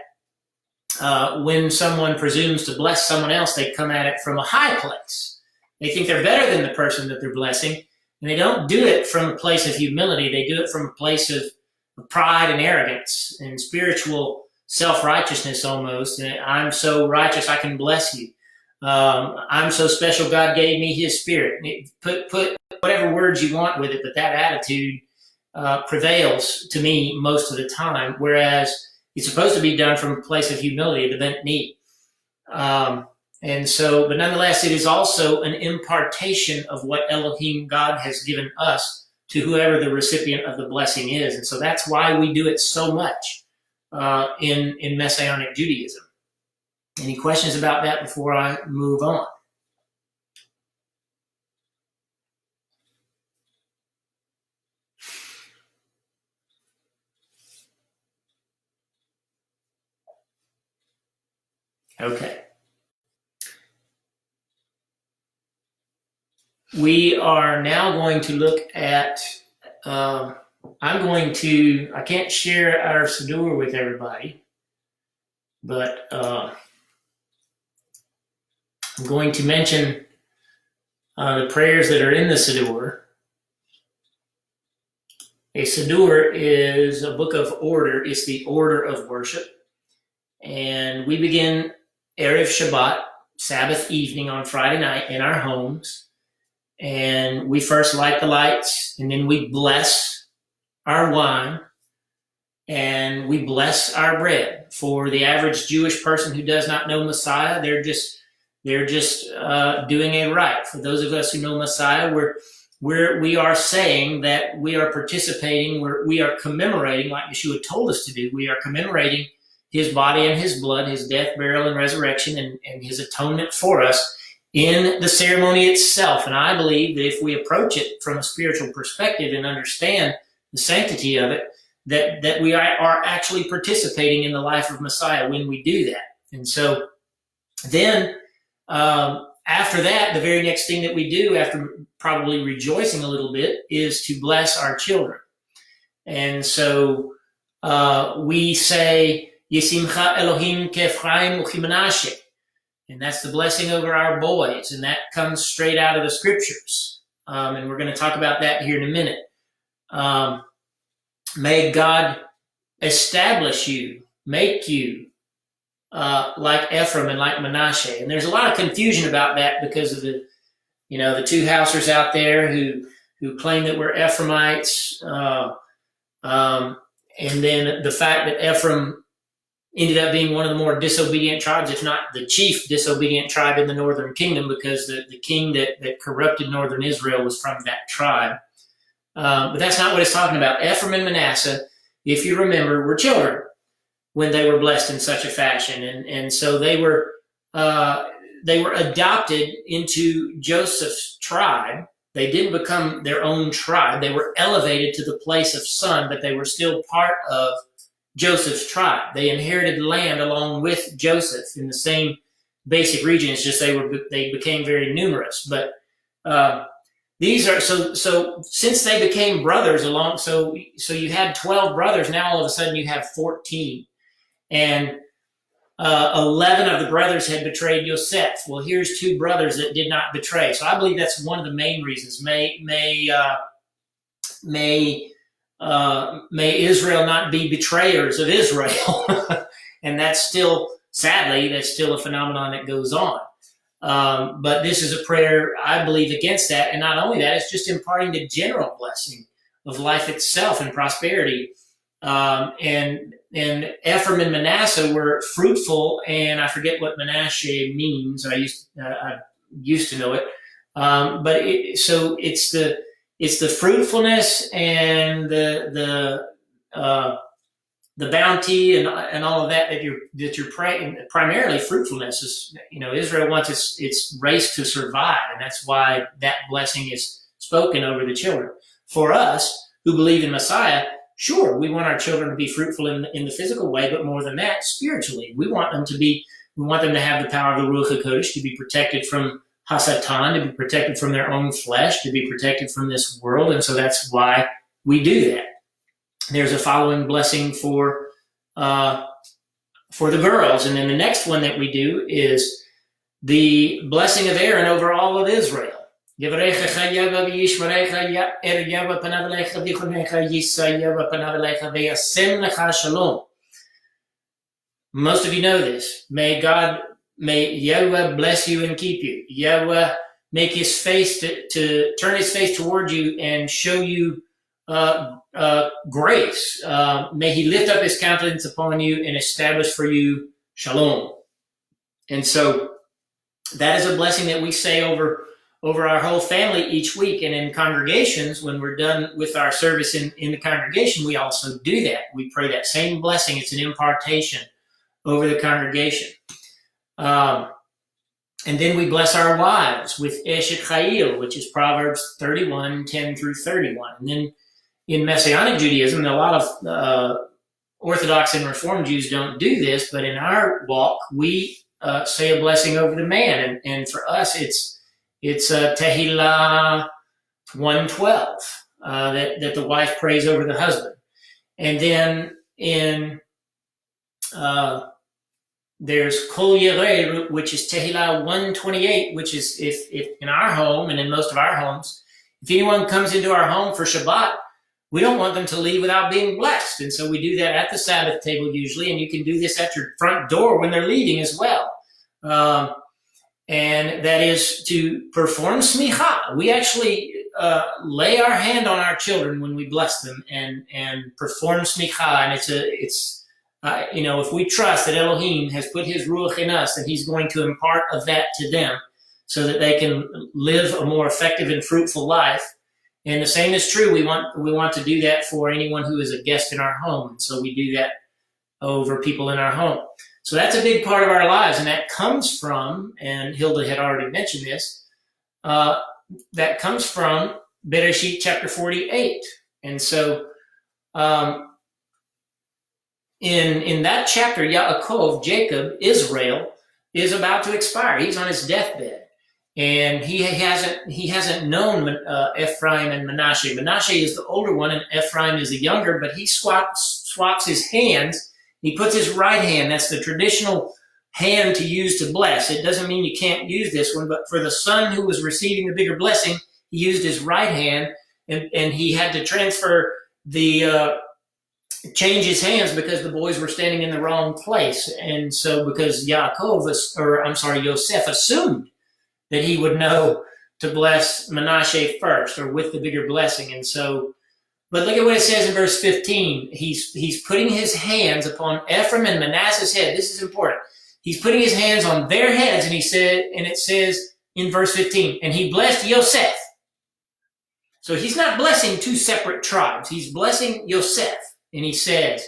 when someone presumes to bless someone else, they come at it from a high place. They think they're better than the person that they're blessing, and they don't do it from a place of humility. They do it from a place of pride and arrogance and spiritual self-righteousness almost. And I'm so righteous I can bless you. I'm so special God gave me his spirit. Put whatever words you want with it, but that attitude prevails to me most of the time, whereas it's supposed to be done from a place of humility, the bent knee. And so, but nonetheless, it is also an impartation of what Elohim, God, has given us to whoever the recipient of the blessing is. And so that's why we do it so much in Messianic Judaism. Any questions about that before I move on? Okay. We are now going to look at, I can't share our Siddur with everybody, but I'm going to mention the prayers that are in the Siddur. A Siddur is a book of order. It's the order of worship. And we begin Erev Shabbat, Sabbath evening on Friday night in our homes. And we first light the lights, and then we bless our wine, and we bless our bread. For the average Jewish person who does not know Messiah, they're just doing a rite. For those of us who know Messiah, we are saying that we are participating, we are commemorating, like Yeshua told us to do. We are commemorating his body and his blood, his death, burial, and resurrection, and his atonement for us in the ceremony itself. And I believe that if we approach it from a spiritual perspective and understand the sanctity of it, that we are actually participating in the life of Messiah when we do that. And so then after that, the very next thing that we do, after probably rejoicing a little bit, is to bless our children. And so we say, Yisimcha Elohim Kefraim Uchimanashe. And that's the blessing over our boys. And that comes straight out of the scriptures. And we're going to talk about that here in a minute. May God establish you, make you like Ephraim and like Manasseh. And there's a lot of confusion about that because of the two housers out there who claim that we're Ephraimites. And then the fact that Ephraim ended up being one of the more disobedient tribes, if not the chief disobedient tribe in the northern kingdom, because the king that corrupted northern Israel was from that tribe. But that's not what it's talking about. Ephraim and Manasseh, if you remember, were children when they were blessed in such a fashion. And so they were adopted into Joseph's tribe. They didn't become their own tribe. They were elevated to the place of son, but they were still part of Joseph's tribe. They inherited land along with Joseph in the same basic region. It's just they became very numerous. But these are so since they became brothers so you had 12 brothers. Now all of a sudden you have 14, and 11 of the brothers had betrayed Yosef. Well, here's 2 brothers that did not betray. So I believe that's one of the main reasons. May Israel not be betrayers of Israel. And that's still, sadly, that's still a phenomenon that goes on. But this is a prayer, I believe, against that. And not only that, it's just imparting the general blessing of life itself and prosperity. And Ephraim and Manasseh were fruitful, and I forget what Manasseh means. I used to know it. But it's the fruitfulness and the the bounty and all of that you're praying, primarily fruitfulness is, Israel wants its race to survive, and that's why that blessing is spoken over the children. For us who believe in Messiah, sure, we want our children to be fruitful in the physical way, but more than that, spiritually, we want them to have the power of the Ruach HaKodesh, to be protected from Hasatan, to be protected from their own flesh, to be protected from this world, and so that's why we do that. There's a following blessing for the girls, and then the next one that we do is the blessing of Aaron over all of Israel. Most of you know this. May Yahweh bless you and keep you. Yahweh make his face to turn his face toward you and show you grace. May he lift up his countenance upon you and establish for you shalom. And so that is a blessing that we say over our whole family each week. And in congregations, when we're done with our service in the congregation, we also do that. We pray that same blessing. It's an impartation over the congregation. And then we bless our wives with Eshet Chayil, which is Proverbs 31, 10 through 31. And then in Messianic Judaism, a lot of Orthodox and Reform Jews don't do this, but in our walk, we say a blessing over the man. And for us, it's Tekhilat 112, that the wife prays over the husband. And then there's Kol Yereh, which is Tekhilat 128, which is if in our home and in most of our homes, if anyone comes into our home for Shabbat, we don't want them to leave without being blessed. And so we do that at the Sabbath table usually, and you can do this at your front door when they're leaving as well. And that is to perform Smikha. We actually lay our hand on our children when we bless them and perform Smikha. And it's if we trust that Elohim has put his Ruach in us, that he's going to impart of that to them so that they can live a more effective and fruitful life. And the same is true. We want to do that for anyone who is a guest in our home. And so we do that over people in our home. So that's a big part of our lives. And that comes from, and Hilda had already mentioned this, that comes from Bereshit chapter 48. And so in that chapter, Yaakov, Jacob, Israel, is about to expire. He's on his deathbed. And he hasn't known Ephraim and Manasseh. Manasseh is the older one, and Ephraim is the younger. But he swaps his hands. He puts his right hand. That's the traditional hand to use to bless. It doesn't mean you can't use this one. But for the son who was receiving the bigger blessing, he used his right hand, and he had to transfer change his hands because the boys were standing in the wrong place. And so because Yosef assumed that he would know to bless Manasseh first, or with the bigger blessing. And so, but look at what it says in verse 15. He's putting his hands upon Ephraim and Manasseh's head. This is important. He's putting his hands on their heads, and it says in verse 15, and he blessed Yosef. So he's not blessing two separate tribes. He's blessing Yosef. And he says,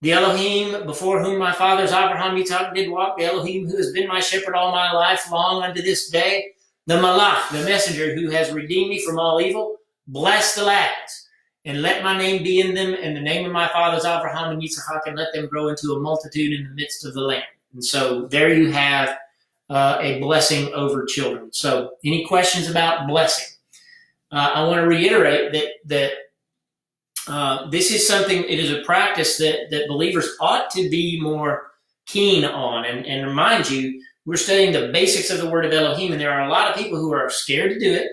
the Elohim before whom my fathers Abraham, Yitzhak did walk, the Elohim who has been my shepherd all my life long unto this day, the Malach, the messenger who has redeemed me from all evil, bless the lads, and let my name be in them, and the name of my fathers Abraham and Yitzhak, and let them grow into a multitude in the midst of the land. And so there you have a blessing over children. So any questions about blessing? I want to reiterate that this is something, it is a practice that believers ought to be more keen on. And remind you, we're studying the basics of the word of Elohim, and there are a lot of people who are scared to do it,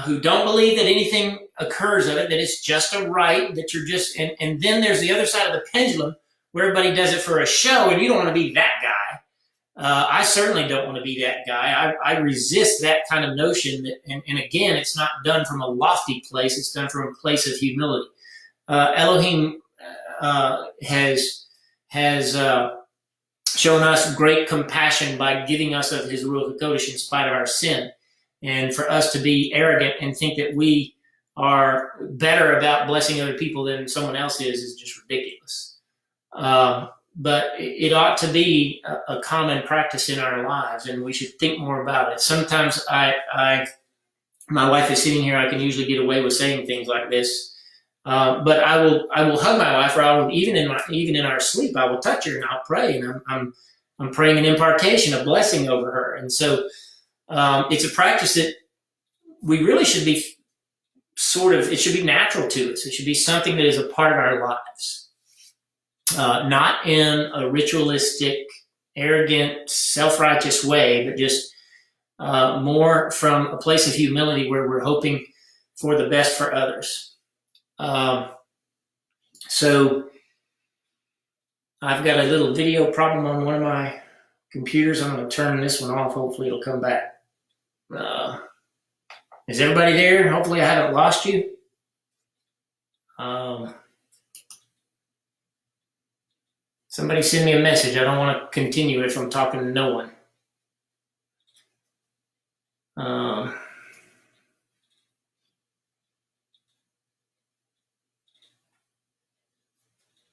who don't believe that anything occurs of it, that it's just a rite, that you're just, and then there's the other side of the pendulum where everybody does it for a show, and you don't want to be that guy. I certainly don't want to be that guy. I resist that kind of notion that, and again, it's not done from a lofty place. It's done from a place of humility. Elohim has shown us great compassion by giving us of his Ruach HaKodesh in spite of our sin. And for us to be arrogant and think that we are better about blessing other people than someone else is just ridiculous. But it ought to be a common practice in our lives, and we should think more about it. Sometimes my wife is sitting here. I can usually get away with saying things like this, but I will hug my wife, or I will even in our sleep, I will touch her and I'll pray, and I'm praying an impartation, a blessing over her. And so it's a practice that we really should be it should be natural to us. It should be something that is a part of our lives, not in a ritualistic, arrogant, self-righteous way, but just more from a place of humility where we're hoping for the best for others. So I've got a little video problem on one of my computers. I'm going to turn this one off. Hopefully it'll come back. Is everybody there? Hopefully I haven't lost you. Somebody send me a message. I don't want to continue if I'm talking to no one.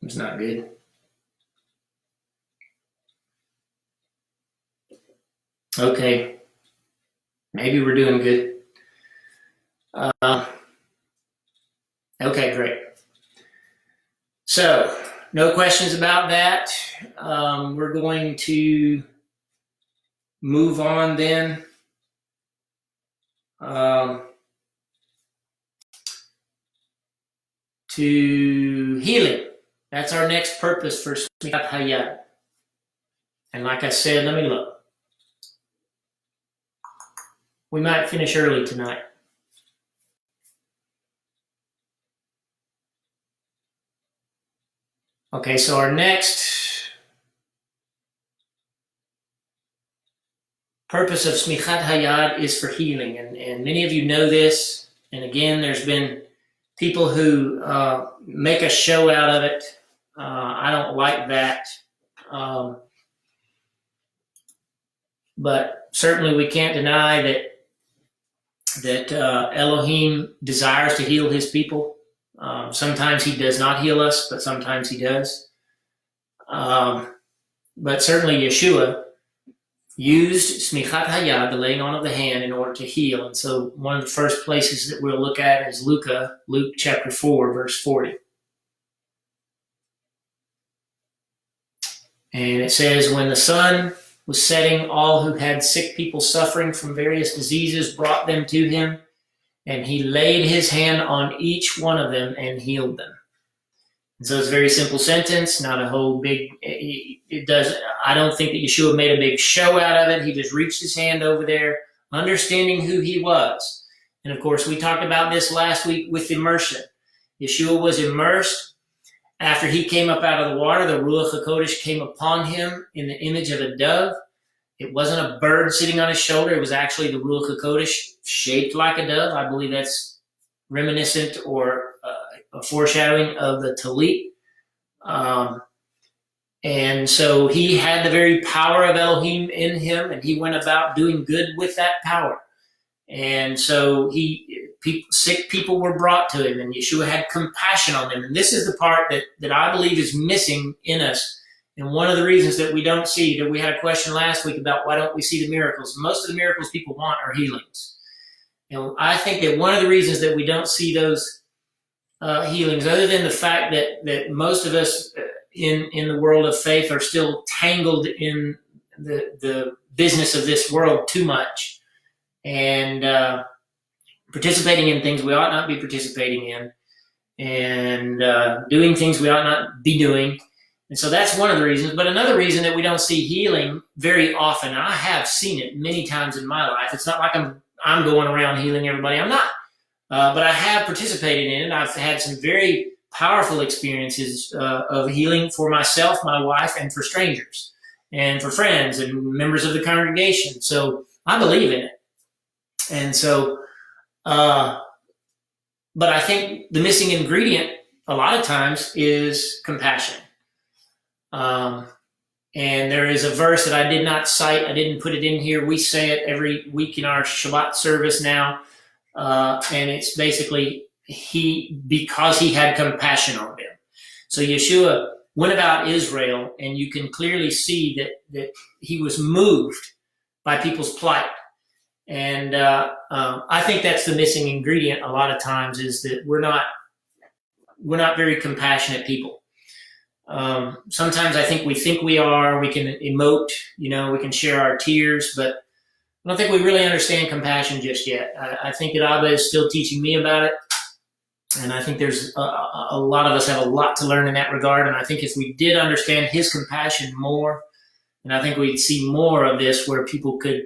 It's not good. Okay. Maybe we're doing good. Okay, great. So, no questions about that. We're going to move on then. To healing. That's our next purpose for Smikha. And like I said, let me look. We might finish early tonight. Okay, so our next purpose of Smikhat Hayat is for healing. And many of you know this. And again, there's been people who make a show out of it. I don't like that. But certainly we can't deny that Elohim desires to heal his people. Sometimes he does not heal us, but sometimes he does. But certainly Yeshua used Smikhat Hayad, the laying on of the hand, in order to heal. And so one of the first places that we'll look at is Luke chapter 4, verse 40. And it says, when the sun was setting, all who had sick people suffering from various diseases brought them to him, and he laid his hand on each one of them and healed them. And so it's a very simple sentence, not a whole big, I don't think that Yeshua made a big show out of it. He just reached his hand over there, understanding who he was. And of course, we talked about this last week with immersion. Yeshua was immersed. After he came up out of the water, the Ruach HaKodesh came upon him in the image of a dove. It wasn't a bird sitting on his shoulder. It was actually the Ruach HaKodesh shaped like a dove. I believe that's reminiscent or a foreshadowing of the Talit. And so he had the very power of Elohim in him, and he went about doing good with that power. And so sick people were brought to him, and Yeshua had compassion on them. And this is the part that I believe is missing in us. And one of the reasons that we don't see, that we had a question last week about why don't we see the miracles. Most of the miracles people want are healings. And I think that one of the reasons that we don't see those healings, other than the fact that most of us in the world of faith are still tangled in the business of this world too much, and participating in things we ought not be participating in, and doing things we ought not be doing. And so that's one of the reasons. But another reason that we don't see healing very often, I have seen it many times in my life. It's not like I'm going around healing everybody. I'm not. But I have participated in it. I've had some very powerful experiences of healing for myself, my wife, and for strangers, and for friends and members of the congregation. So I believe in it. And so, but I think the missing ingredient a lot of times is compassion. And there is a verse that I did not cite. I didn't put it in here. We say it every week in our Shabbat service now. And it's basically, because he had compassion on them. So Yeshua went about Israel, and you can clearly see that he was moved by people's plight. And I think that's the missing ingredient a lot of times, is that we're not very compassionate people. Sometimes I think we are. We can emote, we can share our tears, but I don't think we really understand compassion just yet. I think that Abba is still teaching me about it. And I think there's a lot of us have a lot to learn in that regard. And I think if we did understand his compassion more, and I think we'd see more of this where people could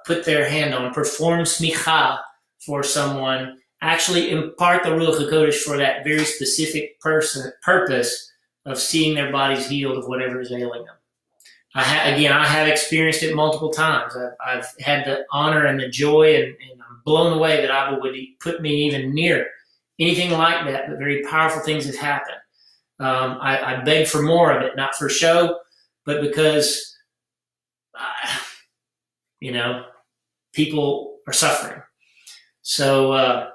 put their hand on, perform Smikha for someone, actually impart the Ruach HaKodesh for that very specific purpose of seeing their bodies healed of whatever is ailing them. I have experienced it multiple times. I've had the honor and the joy, and I'm blown away that Abba would put me even near anything like that, but very powerful things have happened. I beg for more of it, not for show, but because, people are suffering. So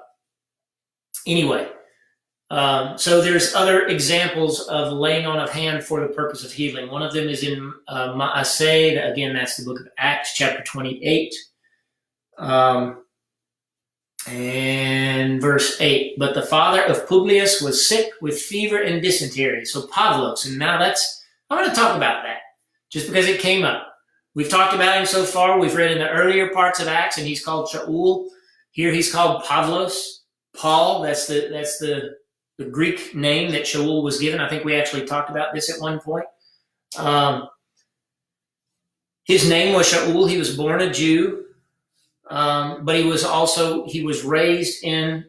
anyway, so there's other examples of laying on of hand for the purpose of healing. One of them is in Maaseh. Again, that's the book of Acts, chapter 28. And verse 8, but the father of Publius was sick with fever and dysentery. So Pavlos, and now I'm going to talk about that just because it came up. We've talked about him so far. We've read in the earlier parts of Acts, and he's called Shaul. Here he's called Pavlos, Paul. That's the Greek name that Shaul was given. I think we actually talked about this at one point. His name was Shaul. He was born a Jew. But he was raised in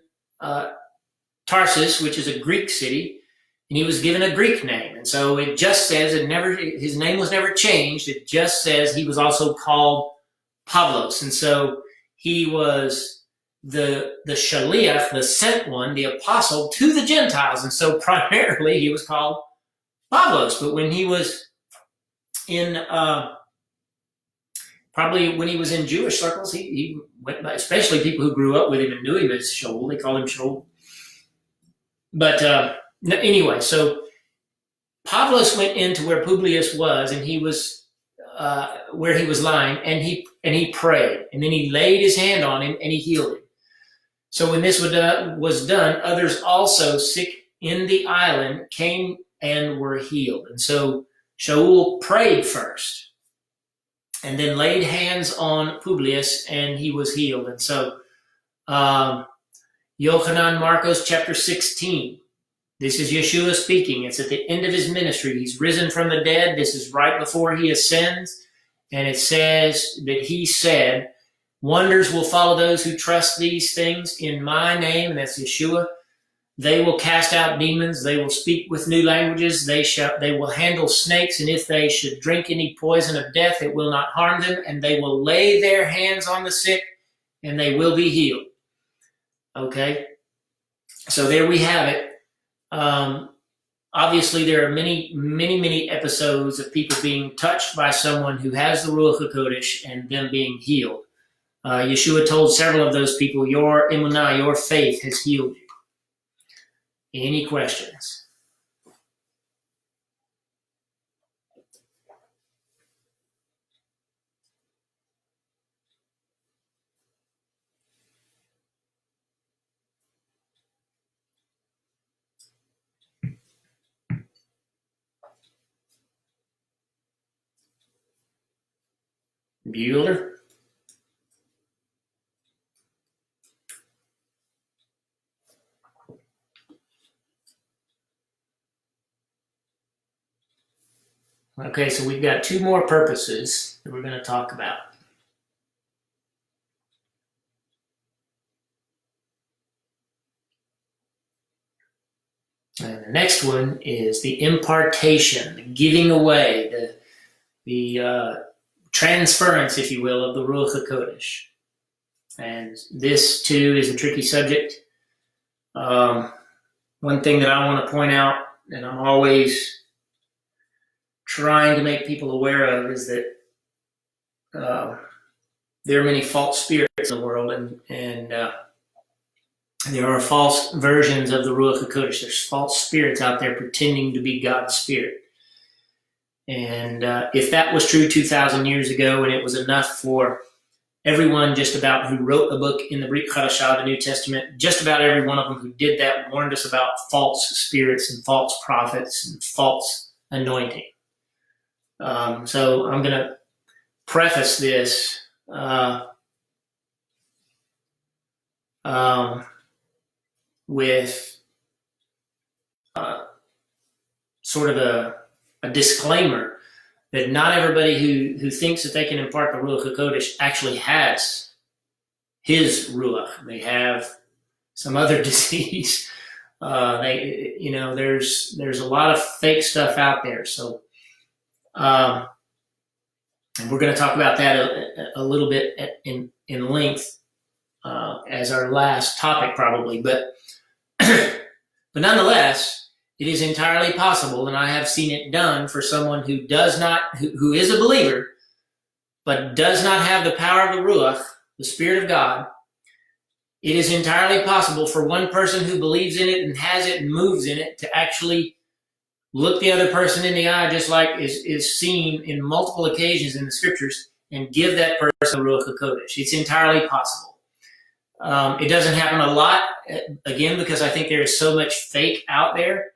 Tarsus, which is a Greek city, and he was given a Greek name. And so it just says his name was never changed. It just says he was also called Pavlos. And so he was the Shaliach, the sent one, the apostle to the Gentiles. And so primarily he was called Pavlos. But when he was in probably when he was in Jewish circles, he went by, especially people who grew up with him and knew him as Shaul. They called him Shaul. But anyway, so Pavlos went into where Publius was, and he was where he was lying, and he prayed, and then he laid his hand on him, and he healed him. So when this was done, others also sick in the island came and were healed. And so Shaul prayed first, and then laid hands on Publius, and he was healed. And so, Yochanan Marcos chapter 16. This is Yeshua speaking. It's at the end of his ministry. He's risen from the dead. This is right before he ascends. And it says that he said, wonders will follow those who trust these things in my name. And that's Yeshua. They will cast out demons. They will speak with new languages. They will handle snakes. And if they should drink any poison of death, it will not harm them. And they will lay their hands on the sick, and they will be healed. Okay? So there we have it. Obviously, there are many, many, many episodes of people being touched by someone who has the Ruach HaKodesh and them being healed. Yeshua told several of those people, your emunah, your faith has healed you. Any questions? Bueller? Okay, so we've got two more purposes that we're going to talk about. And the next one is the impartation, the giving away, the transference, if you will, of the Ruach HaKodesh. And this, too, is a tricky subject. One thing that I want to point out, and I'm always trying to make people aware of, is that there are many false spirits in the world, and There are false versions of the Ruach HaKodesh. There's false spirits out there pretending to be God's Spirit. And if that was true 2,000 years ago, and it was enough for everyone just about who wrote a book in the Brit Chadashah, the New Testament, just about every one of them who did that warned us about false spirits and false prophets and false anointing. So I'm going to preface this with sort of a disclaimer that not everybody who thinks that they can impart the Ruach HaKodesh actually has his Ruach. They have some other disease. There's a lot of fake stuff out there. So, and we're going to talk about that a little bit in length as our last topic, probably. But nonetheless, it is entirely possible, and I have seen it done for someone who who is a believer, but does not have the power of the Ruach, the Spirit of God. It is entirely possible for one person who believes in it and has it and moves in it to actually look the other person in the eye, just like is seen in multiple occasions in the scriptures, and give that person the Ruach HaKodesh. It's entirely possible. It doesn't happen a lot, again, because I think there is so much fake out there.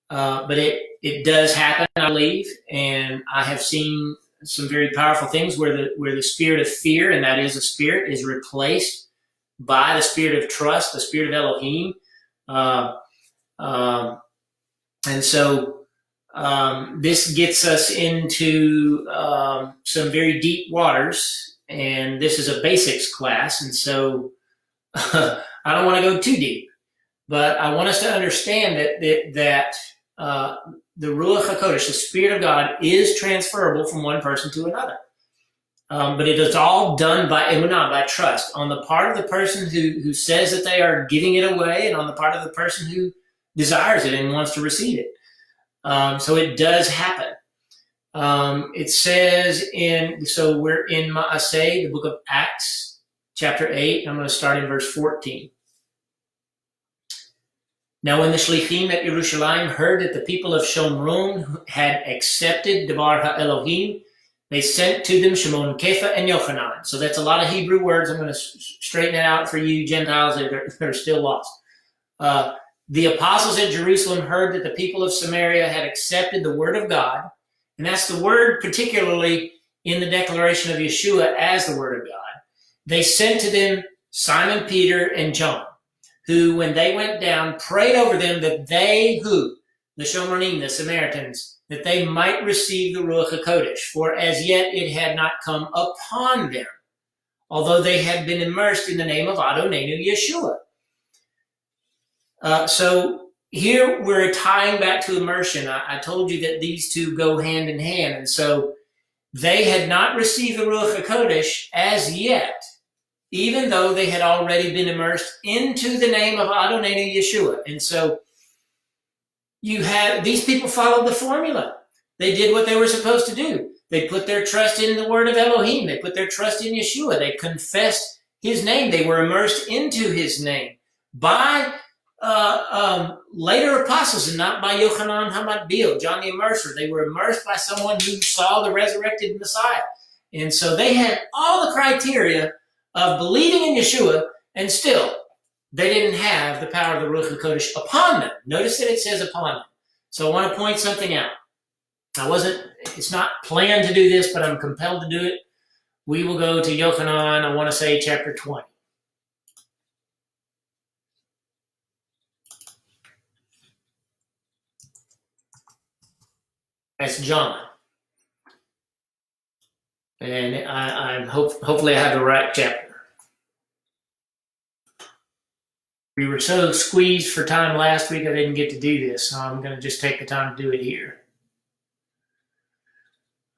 But it does happen, I believe, and I have seen some very powerful things where the spirit of fear, and that is a spirit, is replaced by the spirit of trust, the spirit of Elohim. And so this gets us into some very deep waters, and this is a basics class, and so I don't want to go too deep, but I want us to understand that the Ruach HaKodesh, the Spirit of God, is transferable from one person to another. But it is all done by trust on the part of the person who says that they are giving it away, and on the part of the person who desires it and wants to receive it. So it does happen. It says we're in Maaseh, the book of Acts, chapter 8. I'm going to start in verse 14. Now, when the Shlichim at Yerushalayim heard that the people of Shomron had accepted Devar HaElohim, they sent to them Shimon, Kepha, and Yochanan. So that's a lot of Hebrew words. I'm going to straighten it out for you Gentiles that are still lost. The apostles at Jerusalem heard that the people of Samaria had accepted the word of God, and that's the word particularly in the declaration of Yeshua as the word of God. They sent to them Simon, Peter, and John, who, when they went down, prayed over them that they, the Shomronim, the Samaritans, that they might receive the Ruach HaKodesh, for as yet it had not come upon them, although they had been immersed in the name of Adonenu Yeshua. So here we're tying back to immersion. I told you that these two go hand in hand, and so they had not received the Ruach HaKodesh as yet, even though they had already been immersed into the name of Adonenu Yeshua. And so these people followed the formula. They did what they were supposed to do. They put their trust in the word of Elohim. They put their trust in Yeshua. They confessed his name. They were immersed into his name by later apostles, and not by Yochanan HaMatbil, John the Immerser. They were immersed by someone who saw the resurrected Messiah. And so they had all the criteria of believing in Yeshua, and still they didn't have the power of the Ruach HaKodesh upon them. Notice that it says upon them. So I want to point something out. It's not planned to do this, but I'm compelled to do it. We will go to Yochanan, I want to say chapter 20. That's John. And hopefully I have the right chapter. We were so squeezed for time last week, I didn't get to do this, so I'm going to just take the time to do it here.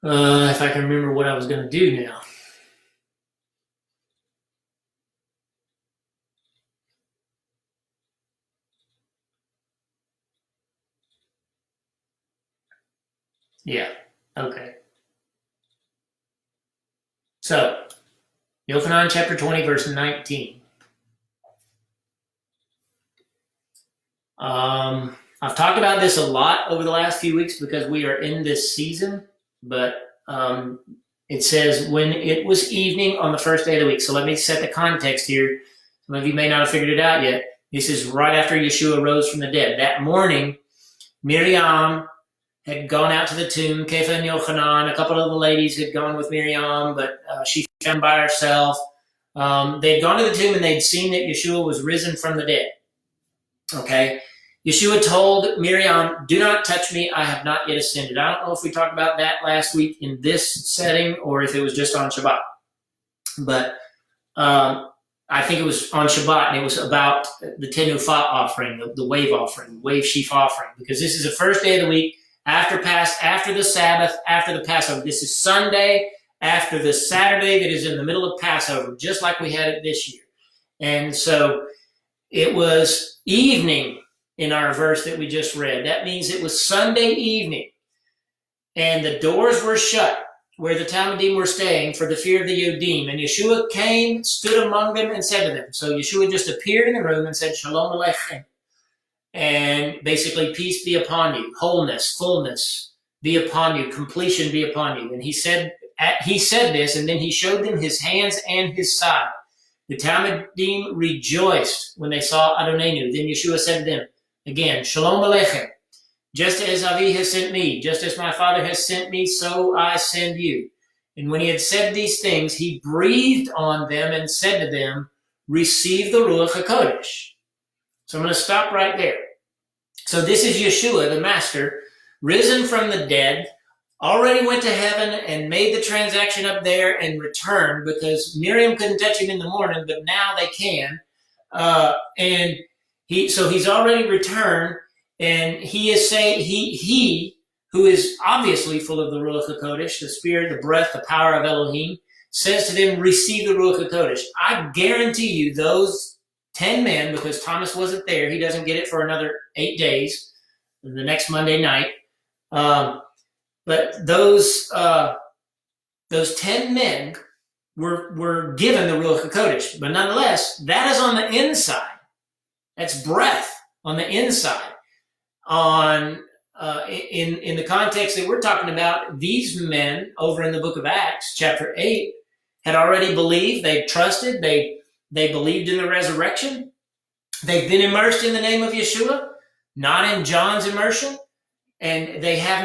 If I can remember what I was going to do now. Yeah, okay. So, Yochanan chapter 20, verse 19. I've talked about this a lot over the last few weeks because we are in this season, but it says when it was evening on the first day of the week. So let me set the context here. Some of you may not have figured it out yet. This is right after Yeshua rose from the dead. That morning, Miriam had gone out to the tomb. Kepha and Yochanan, a couple of the ladies had gone with Miriam, but she found by herself. They'd gone to the tomb and they'd seen that Yeshua was risen from the dead. Okay? Yeshua told Miriam, do not touch me, I have not yet ascended. I don't know if we talked about that last week in this setting or if it was just on Shabbat. But I think it was on Shabbat, and it was about the Tenufah offering, the wave offering, wave sheaf offering, because this is the first day of the week, after the Sabbath, after the Passover. This is Sunday after the Saturday that is in the middle of Passover, just like we had it this year. And so it was evening in our verse that we just read. That means it was Sunday evening, and the doors were shut where the Talmudim were staying for the fear of the Yodim. And Yeshua came, stood among them, and said to them. So Yeshua just appeared in the room and said, Shalom Aleichem. And basically, peace be upon you, wholeness, fullness be upon you, completion be upon you. And he said this, and then he showed them his hands and his side. The Talmudim rejoiced when they saw Adonenu. Then Yeshua said to them, again, Shalom Aleichem. Just as Avi has sent me, just as my Father has sent me, so I send you. And when he had said these things, he breathed on them and said to them, receive the Ruach HaKodesh. So I'm going to stop right there. So this is Yeshua, the Master, risen from the dead, already went to heaven and made the transaction up there and returned because Miriam couldn't touch him in the morning, but now they can. And he's already returned. And he is saying, he who is obviously full of the Ruach HaKodesh, the spirit, the breath, the power of Elohim, says to them, receive the Ruach HaKodesh. I guarantee you those 10 men, because Thomas wasn't there, he doesn't get it for another 8 days, the next Monday night. But those 10 men were given the Ruach HaKodesh. But nonetheless, that is on the inside. That's breath on the inside. In the context that we're talking about, these men over in the book of Acts, chapter 8, had already believed, they trusted, they believed in the resurrection. They've been immersed in the name of Yeshua, not in John's immersion, and it had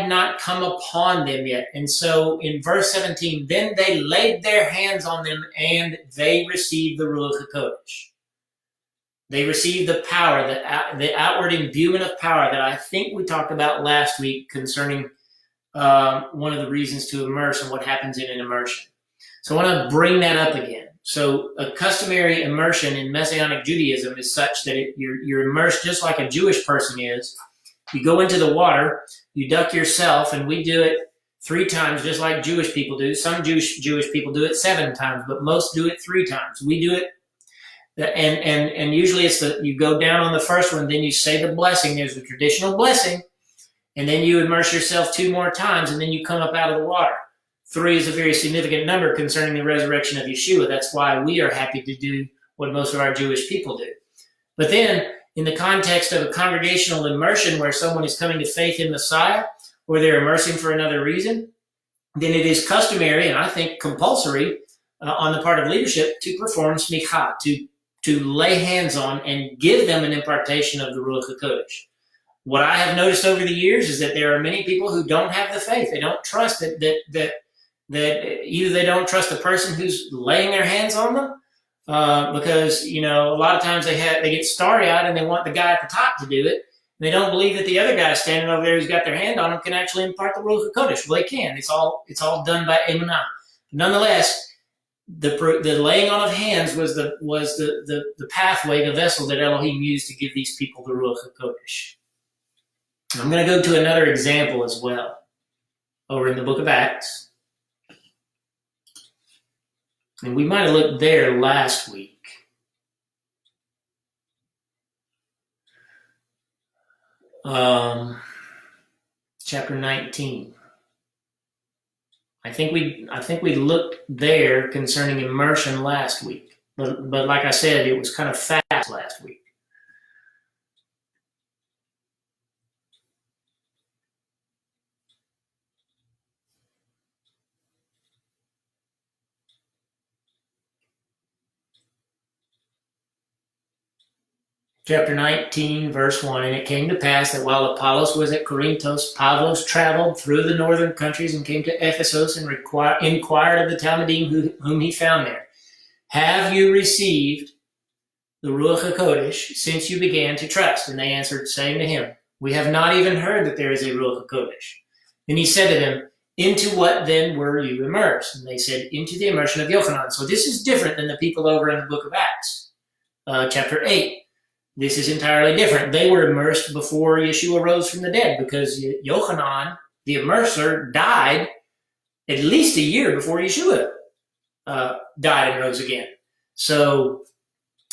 not come upon them yet. And so in verse 17, then they laid their hands on them and they received the Ruach HaKodesh. They received the power, the outward imbuement of power that I think we talked about last week concerning one of the reasons to immerse and what happens in an immersion. So I want to bring that up again. So a customary immersion in Messianic Judaism is such that you're immersed just like a Jewish person is. You go into the water, you duck yourself, and we do it 3 times just like Jewish people do. Some Jewish people do it 7 times, but most do it 3 times. We do it. And usually it's you go down on the first one, then you say the blessing. There's the traditional blessing, and then you immerse yourself 2 more times, and then you come up out of the water. 3 is a very significant number concerning the resurrection of Yeshua. That's why we are happy to do what most of our Jewish people do. But then, in the context of a congregational immersion where someone is coming to faith in Messiah, or they're immersing for another reason, then it is customary, and I think compulsory, on the part of leadership to perform Smikha, to lay hands on and give them an impartation of the Ruach HaKodesh. What I have noticed over the years is that there are many people who don't have the faith. They don't trust that either they don't trust the person who's laying their hands on them, because a lot of times they get starry-eyed and they want the guy at the top to do it. And they don't believe that the other guy standing over there who's got their hand on them can actually impart the Ruach HaKodesh. Well, they can. It's all done by Emunah. Nonetheless, the laying on of hands was the pathway, the vessel that Elohim used to give these people the Ruach HaKodesh. I'm going to go to another example as well over in the book of Acts. And we might have looked there last week. Chapter 19. I think we looked there concerning immersion last week, but like I said, it was kind of fast last week. Chapter 19, verse 1, and it came to pass that while Apollos was at Corinthos, Pavlos traveled through the northern countries and came to Ephesus and inquired of the Talmudim whom he found there. Have you received the Ruach HaKodesh since you began to trust? And they answered, saying to him, we have not even heard that there is a Ruach HaKodesh. Then he said to them, into what then were you immersed? And they said, into the immersion of Yochanan. So this is different than the people over in the book of Acts, chapter 8. This is entirely different. They were immersed before Yeshua rose from the dead because Yochanan, the immerser, died at least a year before Yeshua died and rose again. So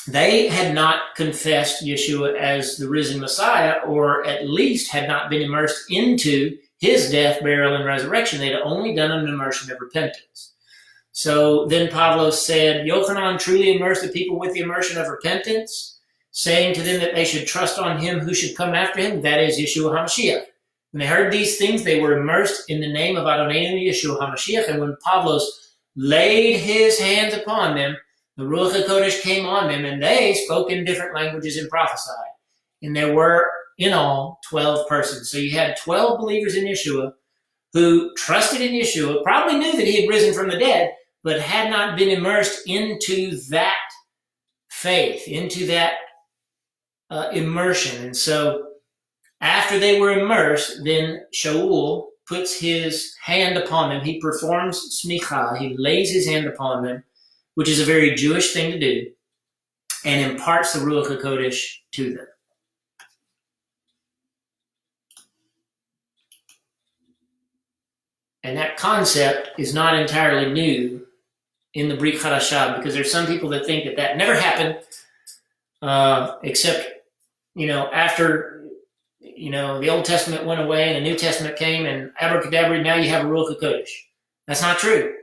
they had not confessed Yeshua as the risen Messiah, or at least had not been immersed into his death, burial, and resurrection. They'd only done an immersion of repentance. So then Pavlos said, Yochanan truly immersed the people with the immersion of repentance, saying to them that they should trust on him who should come after him, that is Yeshua HaMashiach. When they heard these things, they were immersed in the name of Adonai Yeshua HaMashiach. And when Pavlos laid his hands upon them, the Ruach HaKodesh came on them, and they spoke in different languages and prophesied. And there were in all 12 persons. So you had 12 believers in Yeshua who trusted in Yeshua, probably knew that he had risen from the dead, but had not been immersed into that faith, into that immersion. And so after they were immersed, then Shaul puts his hand upon them. He performs Smikha. He lays his hand upon them, which is a very Jewish thing to do, and imparts the Ruach HaKodesh to them. And that concept is not entirely new in the Brit Hadashah, because there's some people that think that that never happened, except, after, the Old Testament went away and the New Testament came, and abracadabra, now you have a Ruach HaKodesh. That's not true.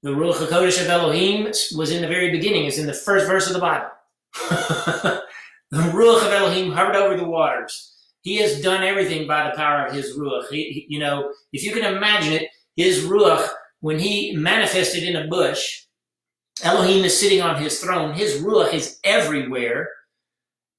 The Ruach HaKodesh of Elohim was in the very beginning. It's in the first verse of the Bible. The Ruach of Elohim hovered over the waters. He has done everything by the power of his Ruach. If you can imagine it, his Ruach, when he manifested in a bush, Elohim is sitting on his throne. His Ruach is everywhere.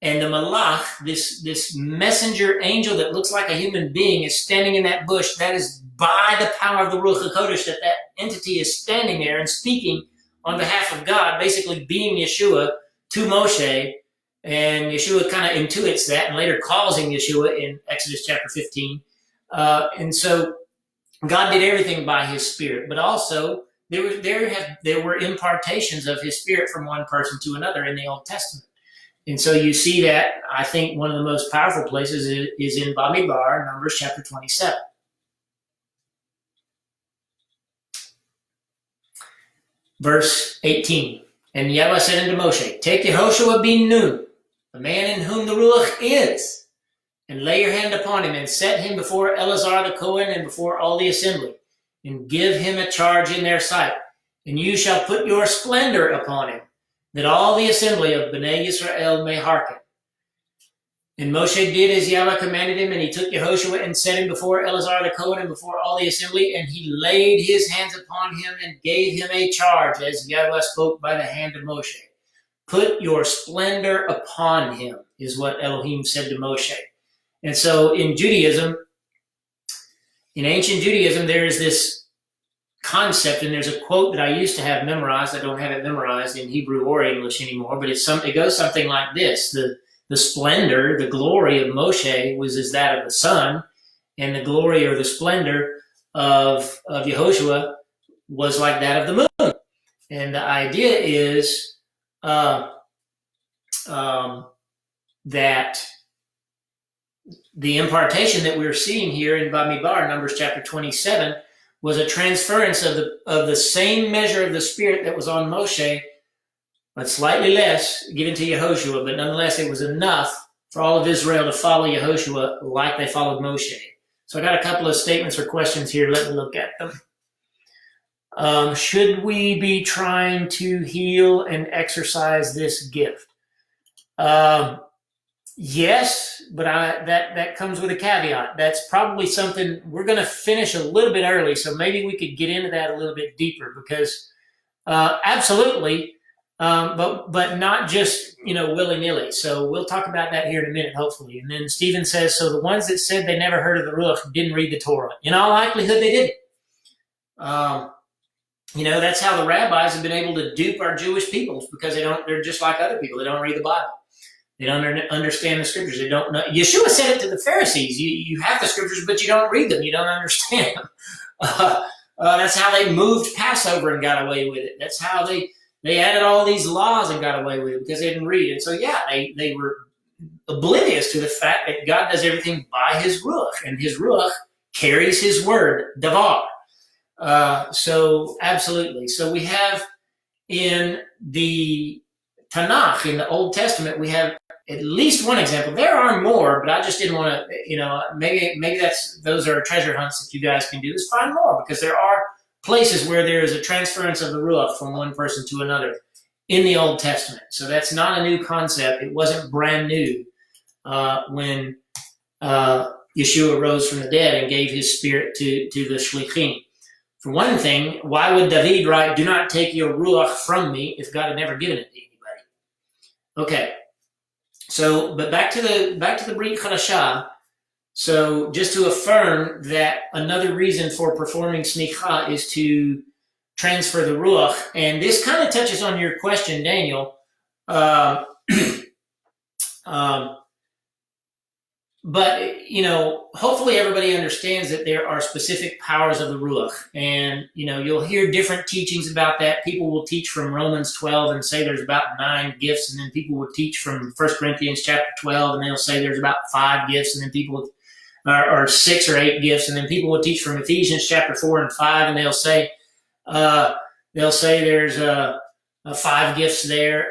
And the Malach, this messenger angel that looks like a human being, is standing in that bush. That is by the power of the Ruach HaKodesh that entity is standing there and speaking on behalf of God, basically being Yeshua to Moshe. And Yeshua kind of intuits that and later calls him Yeshua in Exodus chapter 15. And so God did everything by his Spirit. But also, there were impartations of his Spirit from one person to another in the Old Testament. And so you see that, I think, one of the most powerful places is in Bamidbar, Numbers chapter 27. Verse 18. And Yahweh said unto Moshe, take Yehoshua ben Nun, the man in whom the Ruach is, and lay your hand upon him, and set him before Eleazar the Cohen and before all the assembly, and give him a charge in their sight. And you shall put your splendor upon him, that all the assembly of Bnei Yisrael may hearken. And Moshe did as Yahweh commanded him, and he took Yehoshua and set him before Eleazar the Cohen and before all the assembly, and he laid his hands upon him and gave him a charge, as Yahweh spoke by the hand of Moshe. Put your splendor upon him, is what Elohim said to Moshe. And so in Judaism, in ancient Judaism, there is this concept, and there's a quote that I used to have memorized. I don't have it memorized in Hebrew or English anymore, but it goes something like this. The splendor, the glory of Moshe was as that of the sun, and the glory or the splendor of Yehoshua was like that of the moon. And the idea is that the impartation that we're seeing here in Bamidbar, Numbers chapter 27, was a transference of the same measure of the Spirit that was on Moshe, but slightly less given to Yehoshua, but nonetheless it was enough for all of Israel to follow Yehoshua like they followed Moshe. So I got a couple of statements or questions here. Let me look at them. Should we be trying to heal and exercise this gift? Yes, but that comes with a caveat. That's probably something we're going to finish a little bit early, so maybe we could get into that a little bit deeper, because absolutely, but not just willy-nilly. So we'll talk about that here in a minute, hopefully. And then Stephen says, so the ones that said they never heard of the Ruach didn't read the Torah. In all likelihood, they didn't. That's how the rabbis have been able to dupe our Jewish peoples, because they're just like other people. They don't read the Bible. They don't understand the scriptures. They don't know. Yeshua said it to the Pharisees. You have the scriptures, but you don't read them. You don't understand them. That's how they moved Passover and got away with it. That's how they added all these laws and got away with it, because they didn't read it. So they were oblivious to the fact that God does everything by his Ruach, and his Ruach carries his word, HaDavar. So absolutely. So we have in the Tanakh, in the Old Testament, we have at least one example. There are more, but I just didn't want to, maybe those are treasure hunts that you guys can do, is find more, because there are places where there is a transference of the Ruach from one person to another in the Old Testament. So that's not a new concept. It wasn't brand new when Yeshua rose from the dead and gave his spirit to the Shlichim. For one thing, why would David write, "Do not take your Ruach from me," if God had never given it to anybody? Okay. So, but back to the Brit Chadashah. So, just to affirm that another reason for performing Smikha is to transfer the Ruach, and this kind of touches on your question, Daniel. But, hopefully everybody understands that there are specific powers of the Ruach. And, you'll hear different teachings about that. People will teach from Romans 12 and say there's about 9 gifts. And then people will teach from 1 Corinthians chapter 12 and they'll say there's about 5 gifts. And then people or 6 or 8 gifts. And then people will teach from Ephesians chapter 4 and 5 and they'll say there's 5 gifts there.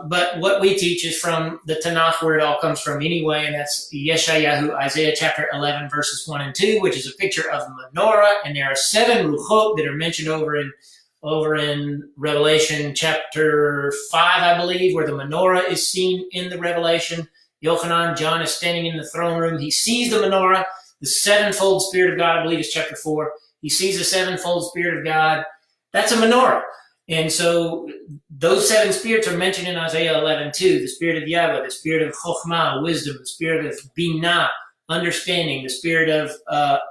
But what we teach is from the Tanakh, where it all comes from anyway, and that's Yeshayahu, Isaiah chapter 11, verses 1 and 2, which is a picture of the menorah, and there are 7 ruchot that are mentioned over in Revelation chapter 5, I believe, where the menorah is seen in the Revelation. Yochanan, John is standing in the throne room. He sees the menorah, the sevenfold Spirit of God, I believe is chapter 4. He sees the sevenfold Spirit of God. That's a menorah. And so those 7 spirits are mentioned in Isaiah 11 too. The spirit of Yahweh, the spirit of Chokhmah, wisdom, the spirit of Binah, understanding, the spirit of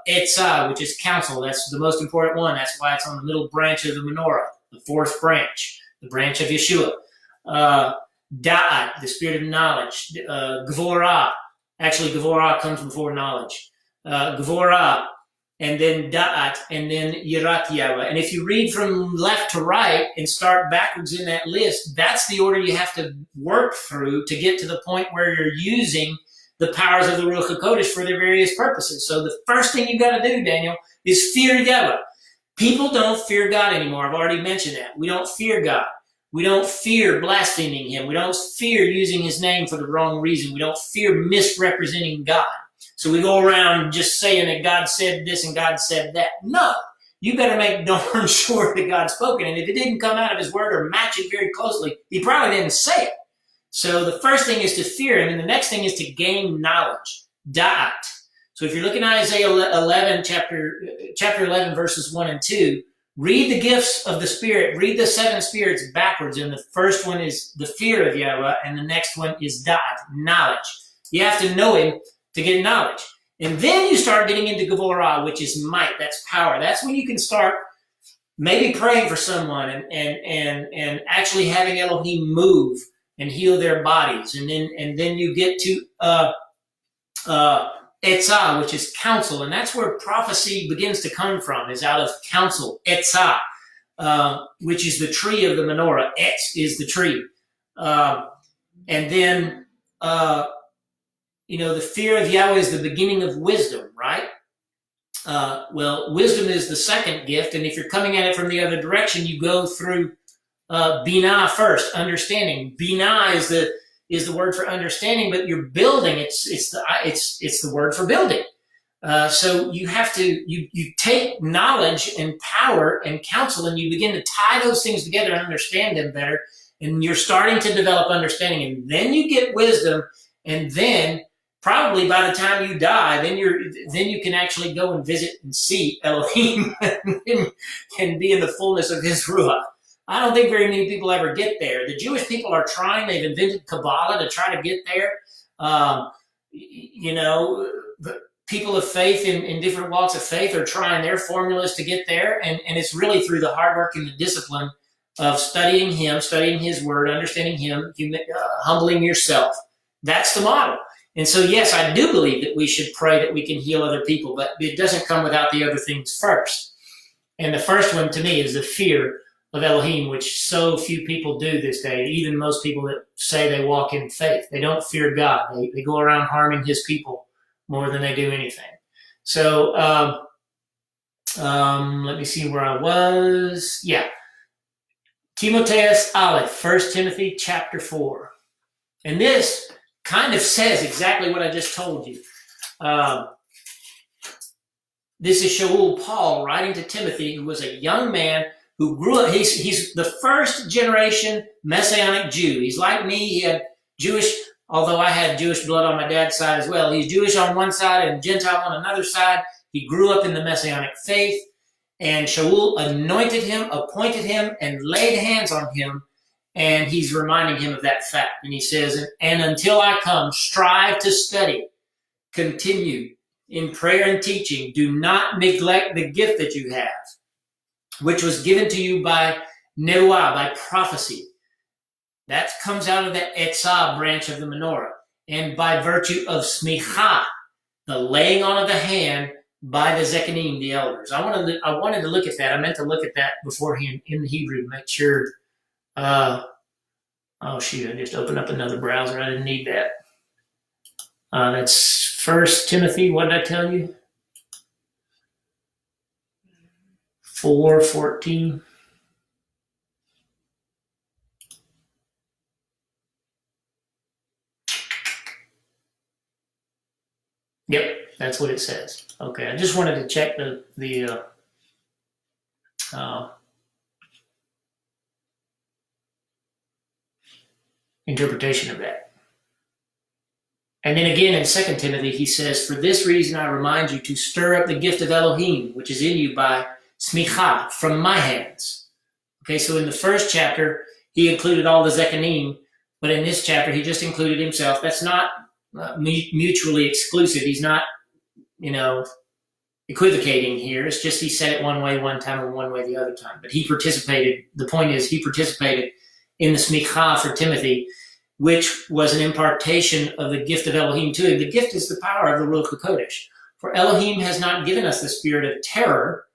Etzah, which is counsel. That's the most important one. That's why it's on the middle branch of the menorah, the 4th branch, the branch of Yeshua. Da'at, the spirit of knowledge. Gvorah, actually Gvorah comes before knowledge. Gvorah, and then Da'at, and then Yirat Yahweh. And if you read from left to right and start backwards in that list, that's the order you have to work through to get to the point where you're using the powers of the Ruach HaKodesh for their various purposes. So the first thing you got to do, Daniel, is fear Yahweh. People don't fear God anymore. I've already mentioned that. We don't fear God. We don't fear blaspheming him. We don't fear using his name for the wrong reason. We don't fear misrepresenting God. So we go around just saying that God said this and God said that. No, you better make darn sure that God's spoken. And if it didn't come out of his word or match it very closely, he probably didn't say it. So the first thing is to fear him. And the next thing is to gain knowledge. Da'at. So if you're looking at Isaiah 11, chapter 11, verses 1 and 2, read the gifts of the Spirit. Read the 7 spirits backwards. And the first one is the fear of Yahweh. And the next one is Da'at, knowledge. You have to know him to get knowledge. And then you start getting into Gvorah, which is might. That's power. That's when you can start maybe praying for someone and actually having Elohim move and heal their bodies. And then you get to Etzah, which is counsel. And that's where prophecy begins to come from, is out of counsel. Etzah, which is the tree of the menorah. Etz is the tree. And then the fear of Yahweh is the beginning of wisdom, right? Well, wisdom is the second gift, and if you're coming at it from the other direction, you go through Binah first, understanding. Binah is the word for understanding, but you're building. It's the word for building. So you have to you take knowledge and power and counsel, and you begin to tie those things together and understand them better. And you're starting to develop understanding, and then you get wisdom, and then probably by the time you die, then you can actually go and visit and see Elohim and be in the fullness of his Ruach. I don't think very many people ever get there. The Jewish people are trying. They've invented Kabbalah to try to get there. Um, you know, people of faith in different walks of faith are trying their formulas to get there. And it's really through the hard work and the discipline of studying Him, studying His Word, understanding Him, humbling yourself. That's the model. And so, yes, I do believe that we should pray that we can heal other people, but it doesn't come without the other things first. And the first one to me is the fear of Elohim, which so few people do this day, even most people that say they walk in faith. They don't fear God. They go around harming His people more than they do anything. So let me see where I was. Yeah. Timotheus Aleph, 1 Timothy chapter 4. And this kind of says exactly what I just told you. This is Shaul Paul writing to Timothy, who was a young man who grew up. He's the first generation Messianic Jew. He's like me. He had Jewish, although I had Jewish blood on my dad's side as well. He's Jewish on one side and Gentile on another side. He grew up in the Messianic faith. And Shaul anointed him, appointed him, and laid hands on him. And he's reminding him of that fact. And he says, and until I come, strive to study, continue in prayer and teaching. Do not neglect the gift that you have, which was given to you by Nebuah, by prophecy. That comes out of the Etzah branch of the menorah. And by virtue of Smikha, the laying on of the hand by the Zechariah, the elders. I wanted to look at that. I meant to look at that beforehand in the Hebrew to make sure. Oh, shoot, I just opened up another browser. I didn't need that. That's 1 Timothy, what did I tell you? 4:14. Yep, that's what it says. Okay, I just wanted to check the interpretation of that. And then again in 2 Timothy, he says, for this reason I remind you to stir up the gift of Elohim, which is in you by Smikha, from my hands. Okay, so in the first chapter, he included all the Zechariah, but in this chapter, he just included himself. That's not mutually exclusive. He's not, equivocating here. It's just he said it one way one time and one way the other time. But he participated. The point is, he participated in the Smikha for Timothy, which was an impartation of the gift of Elohim to him. The gift is the power of the Ruach HaKodesh. For Elohim has not given us the spirit of terror,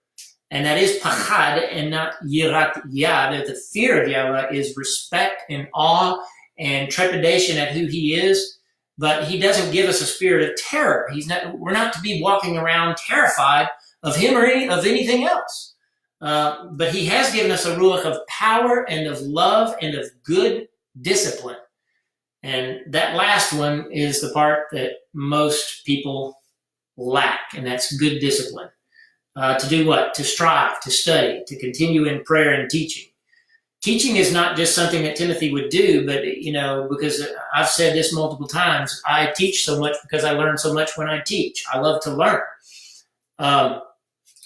and that is pachad and not yirat yad. The fear of Yahweh is respect and awe and trepidation at who He is. But He doesn't give us a spirit of terror. We're not to be walking around terrified of Him or of anything else. But He has given us a ruach of power and of love and of good discipline. And that last one is the part that most people lack, and that's good discipline. To do what? To strive, to study, to continue in prayer and teaching. Teaching is not just something that Timothy would do, but, because I've said this multiple times, I teach so much because I learn so much when I teach. I love to learn.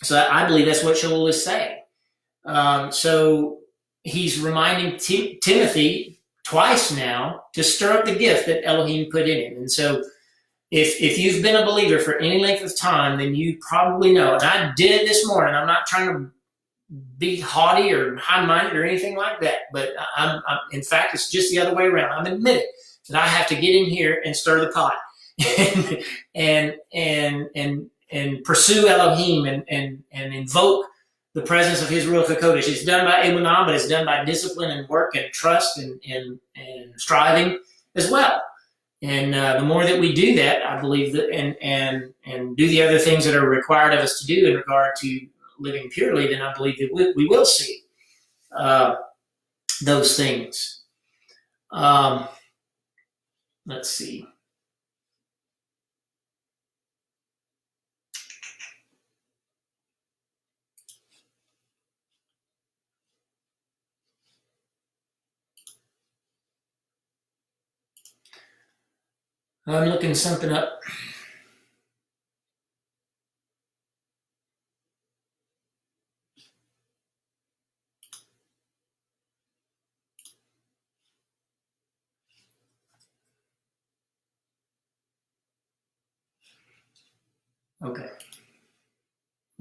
So I believe that's what Shaul is saying. So he's reminding Timothy twice now to stir up the gift that Elohim put in him. And so if you've been a believer for any length of time, then you probably know, and I did it this morning. I'm not trying to be haughty or high-minded or anything like that, but I'm in fact, it's just the other way around. I'm admitting that I have to get in here and stir the pot and pursue Elohim and invoke the presence of His Ruach HaKodesh. It's done by emunah, but it's done by discipline and work and trust and striving as well. And the more that we do that, I believe that and do the other things that are required of us to do in regard to living purely, then I believe that we will see those things. Let's see. I'm looking something up. Okay.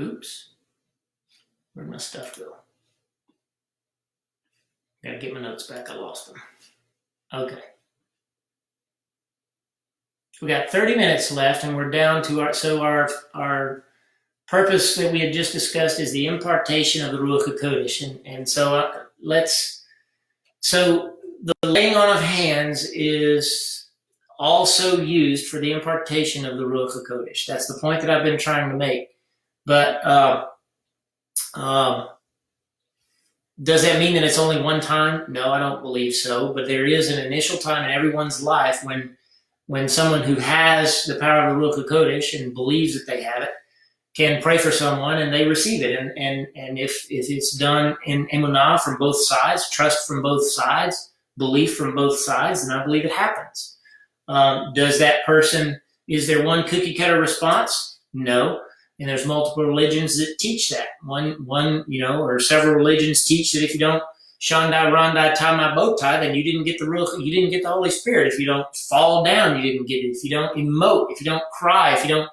Oops. Where'd my stuff go? Gotta get my notes back. I lost them. Okay. We got 30 minutes left, and we're down to our purpose that we had just discussed is the impartation of the Ruach HaKodesh, and so the laying on of hands is also used for the impartation of the Ruach HaKodesh. That's the point that I've been trying to make. But does that mean that it's only one time? No, I don't believe so. But there is an initial time in everyone's life when someone who has the power of the Ruach HaKodesh and believes that they have it can pray for someone and they receive it. And if it's done in emunah from both sides, trust from both sides, belief from both sides, then I believe it happens. Does that person, is there one cookie cutter response? No. And there's multiple religions that teach that. One, or several religions teach that if you don't Shandai, Rondai, tie my bow tie, then you didn't get the Holy Spirit. If you don't fall down, you didn't get it. If you don't emote, if you don't cry, if you don't,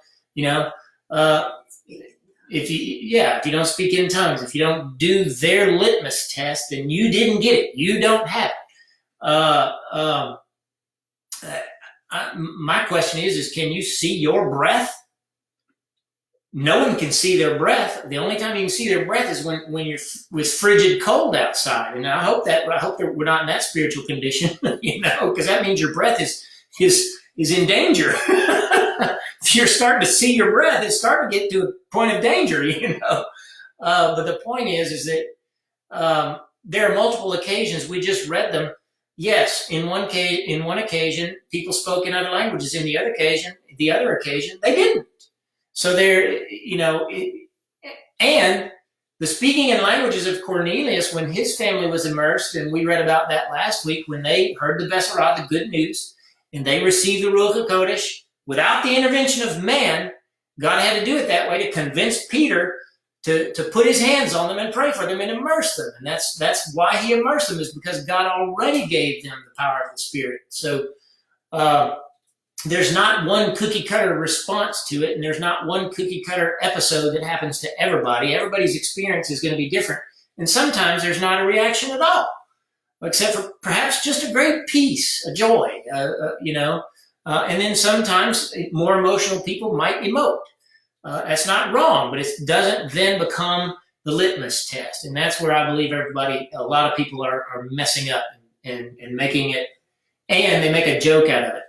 if you don't speak in tongues, if you don't do their litmus test, then you didn't get it. You don't have it. My question is can you see your breath? No one can see their breath. The only time you can see their breath is when you're with frigid cold outside. And I hope that we're not in that spiritual condition, because that means your breath is in danger. If you're starting to see your breath, it's starting to get to a point of danger, But the point is that there are multiple occasions. We just read them. Yes, in one occasion, people spoke in other languages. In the other occasion, they didn't. So there, and the speaking in languages of Cornelius, when his family was immersed, and we read about that last week, when they heard the Besorah, the good news, and they received the Ruach HaKodesh, without the intervention of man, God had to do it that way to convince Peter to put his hands on them and pray for them and immerse them. And that's why he immersed them, is because God already gave them the power of the Spirit. So, there's not one cookie cutter response to it, and there's not one cookie cutter episode that happens to everybody. Everybody's experience is going to be different. And sometimes there's not a reaction at all, except for perhaps just a great peace, a joy, and then sometimes more emotional people might emote. That's not wrong, but it doesn't then become the litmus test. And that's where I believe a lot of people are messing up and making it, and they make a joke out of it.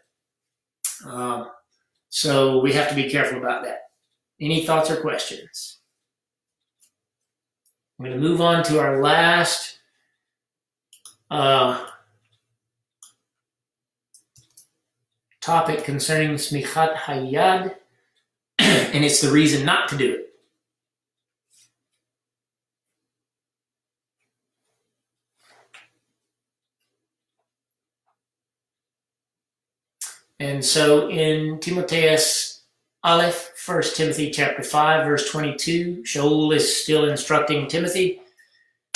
So we have to be careful about that. Any thoughts or questions? I'm going to move on to our last topic concerning Smichat Hayad, and it's the reason not to do it. And so in Timotheus Aleph, 1 Timothy chapter 5, verse 22, Shaul is still instructing Timothy,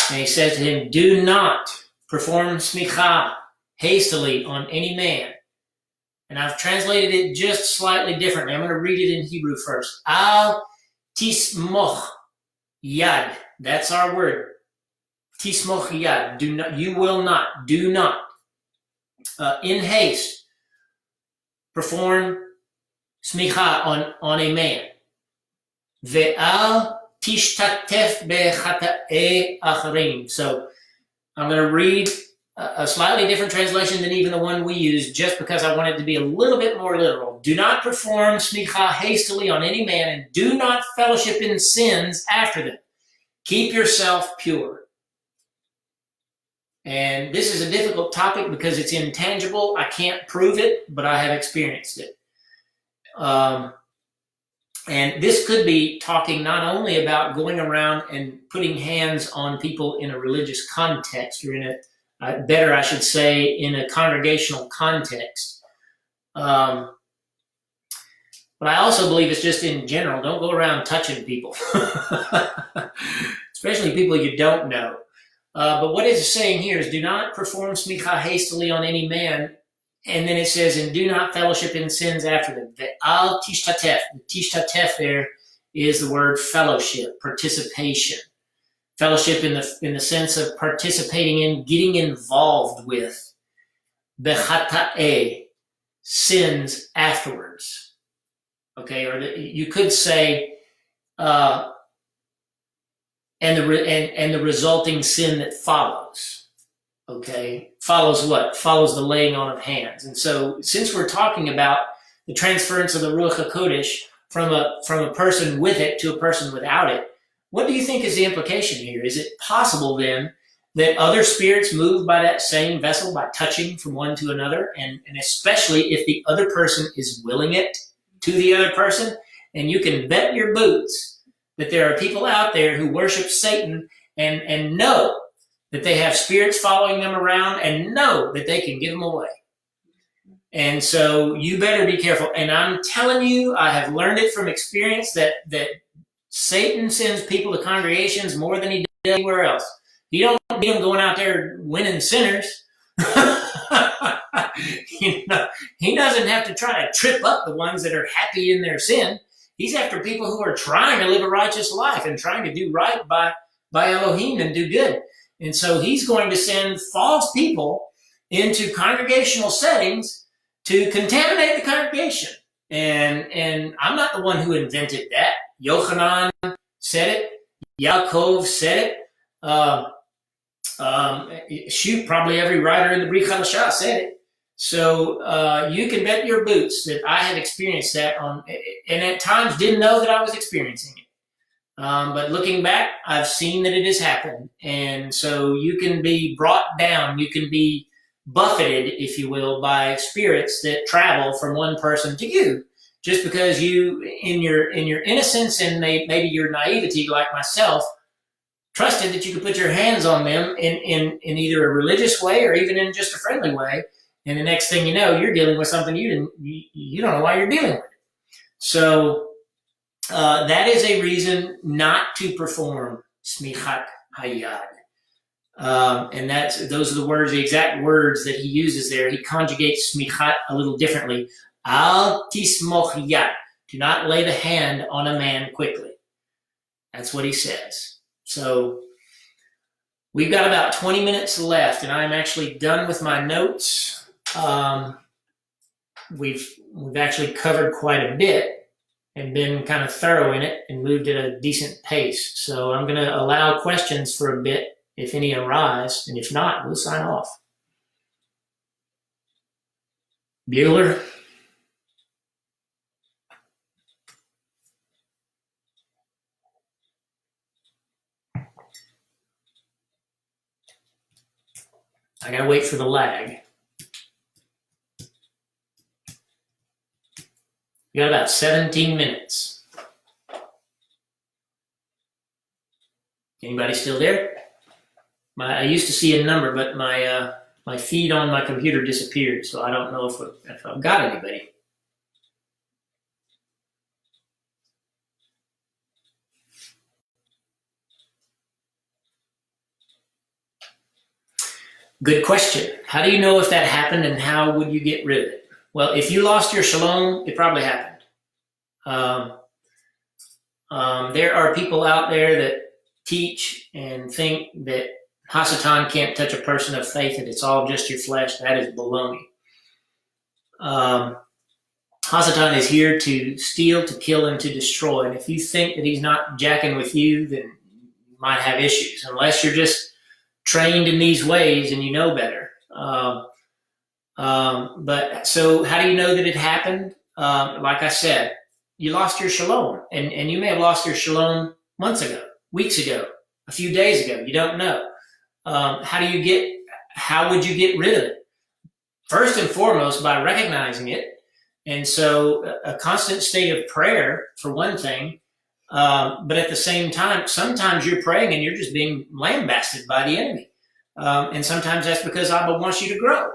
and he says to him, do not perform smicha hastily on any man. And I've translated it just slightly differently. I'm going to read it in Hebrew first. Al tismoch yad. That's our word. Tismoch yad. Do not. You will not. Do not. In haste, perform smicha on a man. Ve'al tishtatef bechata'e acharim. So I'm going to read a slightly different translation than even the one we use, just because I want it to be a little bit more literal. Do not perform smicha hastily on any man, and do not fellowship in sins after them. Keep yourself pure. And this is a difficult topic because it's intangible. I can't prove it, but I have experienced it. And this could be talking not only about going around and putting hands on people in a religious context, or in a, better I should say, in a congregational context. But I also believe it's just in general. Don't go around touching people, especially people you don't know. But what it's saying here is, do not perform smicha hastily on any man. And then it says, and do not fellowship in sins after them. The al tishtatef. The tishtatef there is the word fellowship, participation. Fellowship in the sense of participating in, getting involved with. Bechata'e, sins afterwards. Okay, or you could say, and the resulting sin that follows. Okay, follows what? Follows the laying on of hands. And so, since we're talking about the transference of the Ruach HaKodesh from a person with it to a person without it, what do you think is the implication here? Is it possible then that other spirits move by that same vessel, by touching from one to another, and especially if the other person is willing it to the other person? And you can bet your boots that there are people out there who worship Satan and know that they have spirits following them around and know that they can give them away. And so you better be careful. And I'm telling you, I have learned it from experience that Satan sends people to congregations more than he does anywhere else. You don't need him going out there winning sinners. He doesn't have to try to trip up the ones that are happy in their sin. He's after people who are trying to live a righteous life and trying to do right by Elohim and do good. And so he's going to send false people into congregational settings to contaminate the congregation. And I'm not the one who invented that. Yochanan said it. Yaakov said it. Probably every writer in the Brit Hadashah said it. So you can bet your boots that I have experienced that and at times didn't know that I was experiencing it. But looking back, I've seen that it has happened. And so you can be brought down, you can be buffeted, if you will, by spirits that travel from one person to you. Just because you, in your innocence and maybe your naivety, like myself, trusted that you could put your hands on them in either a religious way or even in just a friendly way. And the next thing you know, you're dealing with something you don't know why you're dealing with it. So that is a reason not to perform Smikhat Hayad. And those are the words, the exact words that he uses there. He conjugates Smikhat a little differently. Al tismoch yad. Do not lay the hand on a man quickly. That's what he says. So we've got about 20 minutes left, and I'm actually done with my notes. We've actually covered quite a bit and been kind of thorough in it and moved at a decent pace. So I'm going to allow questions for a bit if any arise, and if not, we'll sign off. Bueller? I gotta wait for the lag. We got about 17 minutes. Anybody still there? I used to see a number, but my feed on my computer disappeared, so I don't know if I've got anybody. Good question. How do you know if that happened, and how would you get rid of it? Well, if you lost your shalom, it probably happened. There are people out there that teach and think that Hasatan can't touch a person of faith, and it's all just your flesh. That is baloney. Hasatan is here to steal, to kill, and to destroy. And if you think that he's not jacking with you, then you might have issues, unless you're just trained in these ways and you know better. But so how do you know that it happened? Like I said, you lost your shalom, and you may have lost your shalom months ago, weeks ago, a few days ago. You don't know. How would you get rid of it? First and foremost, by recognizing it. And so a constant state of prayer, for one thing. But at the same time, sometimes you're praying and you're just being lambasted by the enemy. And sometimes that's because Abba wants you to grow.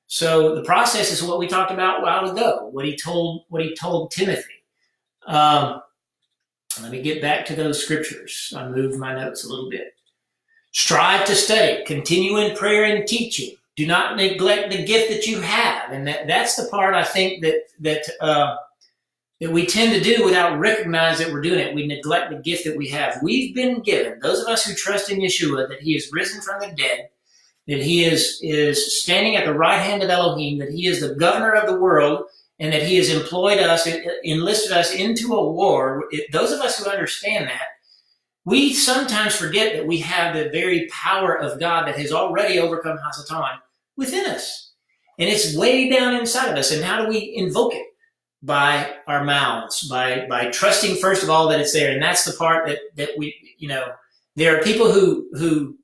So the process is what we talked about a while ago, what he told Timothy. Let me get back to those scriptures. I moved my notes a little bit. Strive to study, continue in prayer and teaching, Do not neglect the gift that you have. And that's the part I think that we tend to do without recognizing that we're doing it. We neglect the gift that we have. We've been given, those of us who trust in Yeshua, that he is risen from the dead, that he is standing at the right hand of Elohim, that he is the governor of the world, and that he has employed us, enlisted us into a war. Those of us who understand that, we sometimes forget that we have the very power of God that has already overcome Hasatan within us. And it's way down inside of us. And how do we invoke it? By our mouths, by trusting, first of all, that it's there. And that's the part that we, there are people who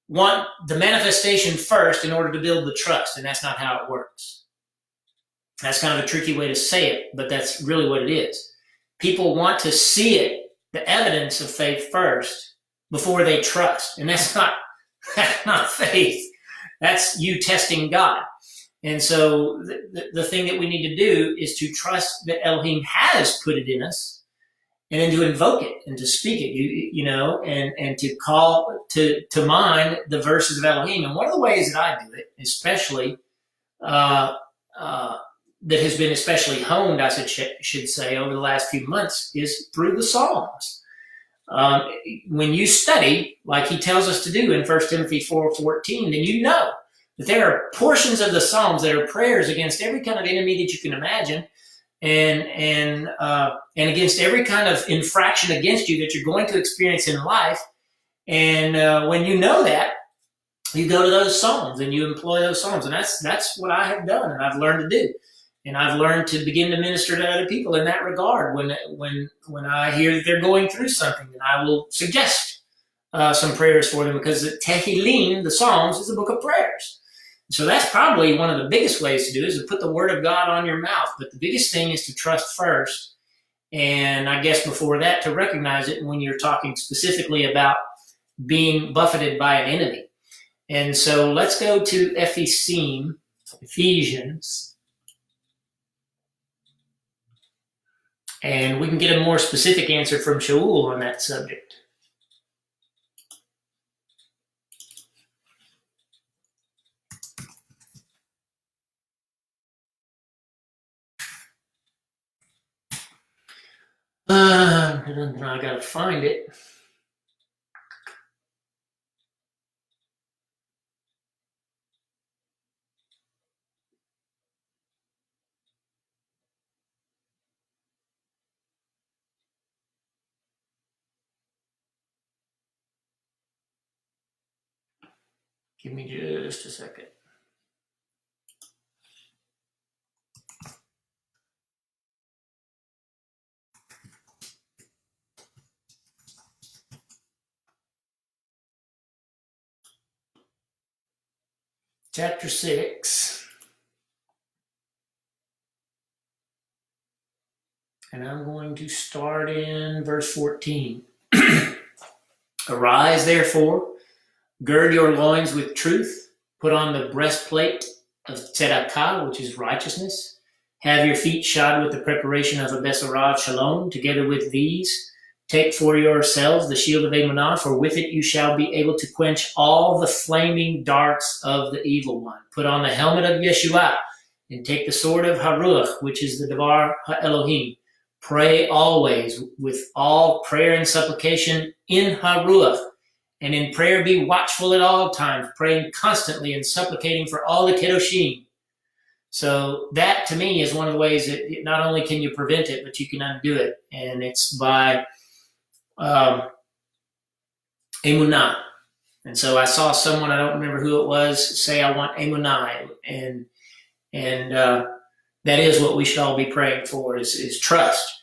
want the manifestation first in order to build the trust. And that's not how it works. That's kind of a tricky way to say it, but that's really what it is. People want to see it, the evidence of faith first, before they trust. And that's not faith. That's you testing God. And so the thing that we need to do is to trust that Elohim has put it in us, and then to invoke it and to speak it, and to call to mind the verses of Elohim. And one of the ways that I do it, especially, that has been especially honed, I should say, over the last few months, is through the Psalms. When you study, like he tells us to do in 1 Timothy 4:14, then you know that there are portions of the Psalms that are prayers against every kind of enemy that you can imagine, and against every kind of infraction against you that you're going to experience in life. And when you know that, you go to those Psalms and you employ those Psalms, and that's what I have done, and I've learned to do. And I've learned to begin to minister to other people in that regard. When I hear that they're going through something, then I will suggest some prayers for them, because the Tekhilat, the Psalms, is a book of prayers. So that's probably one of the biggest ways to do it, is to put the word of God on your mouth. But the biggest thing is to trust first. And I guess before that, to recognize it when you're talking specifically about being buffeted by an enemy. And so let's go to Ephesians. And we can get a more specific answer from Shaul on that subject. I gotta find it. Give me just a second. Chapter 6. And I'm going to start in verse 14. Arise, therefore, gird your loins with truth, put on the breastplate of tzedakah, which is righteousness. Have your feet shod with the preparation of a besarat shalom. Together with these, take for yourselves the shield of Emunah, for with it you shall be able to quench all the flaming darts of the evil one. Put on the helmet of Yeshua, and take the sword of Haruach, which is the Davar HaElohim. Pray always with all prayer and supplication in Haruach, and in prayer be watchful at all times, praying constantly and supplicating for all the Kedoshim. So that, to me, is one of the ways that not only can you prevent it, but you can undo it. And it's by Emunah. And so I saw someone, I don't remember who it was, say, I want Emunah. And that is what we should all be praying for, is trust.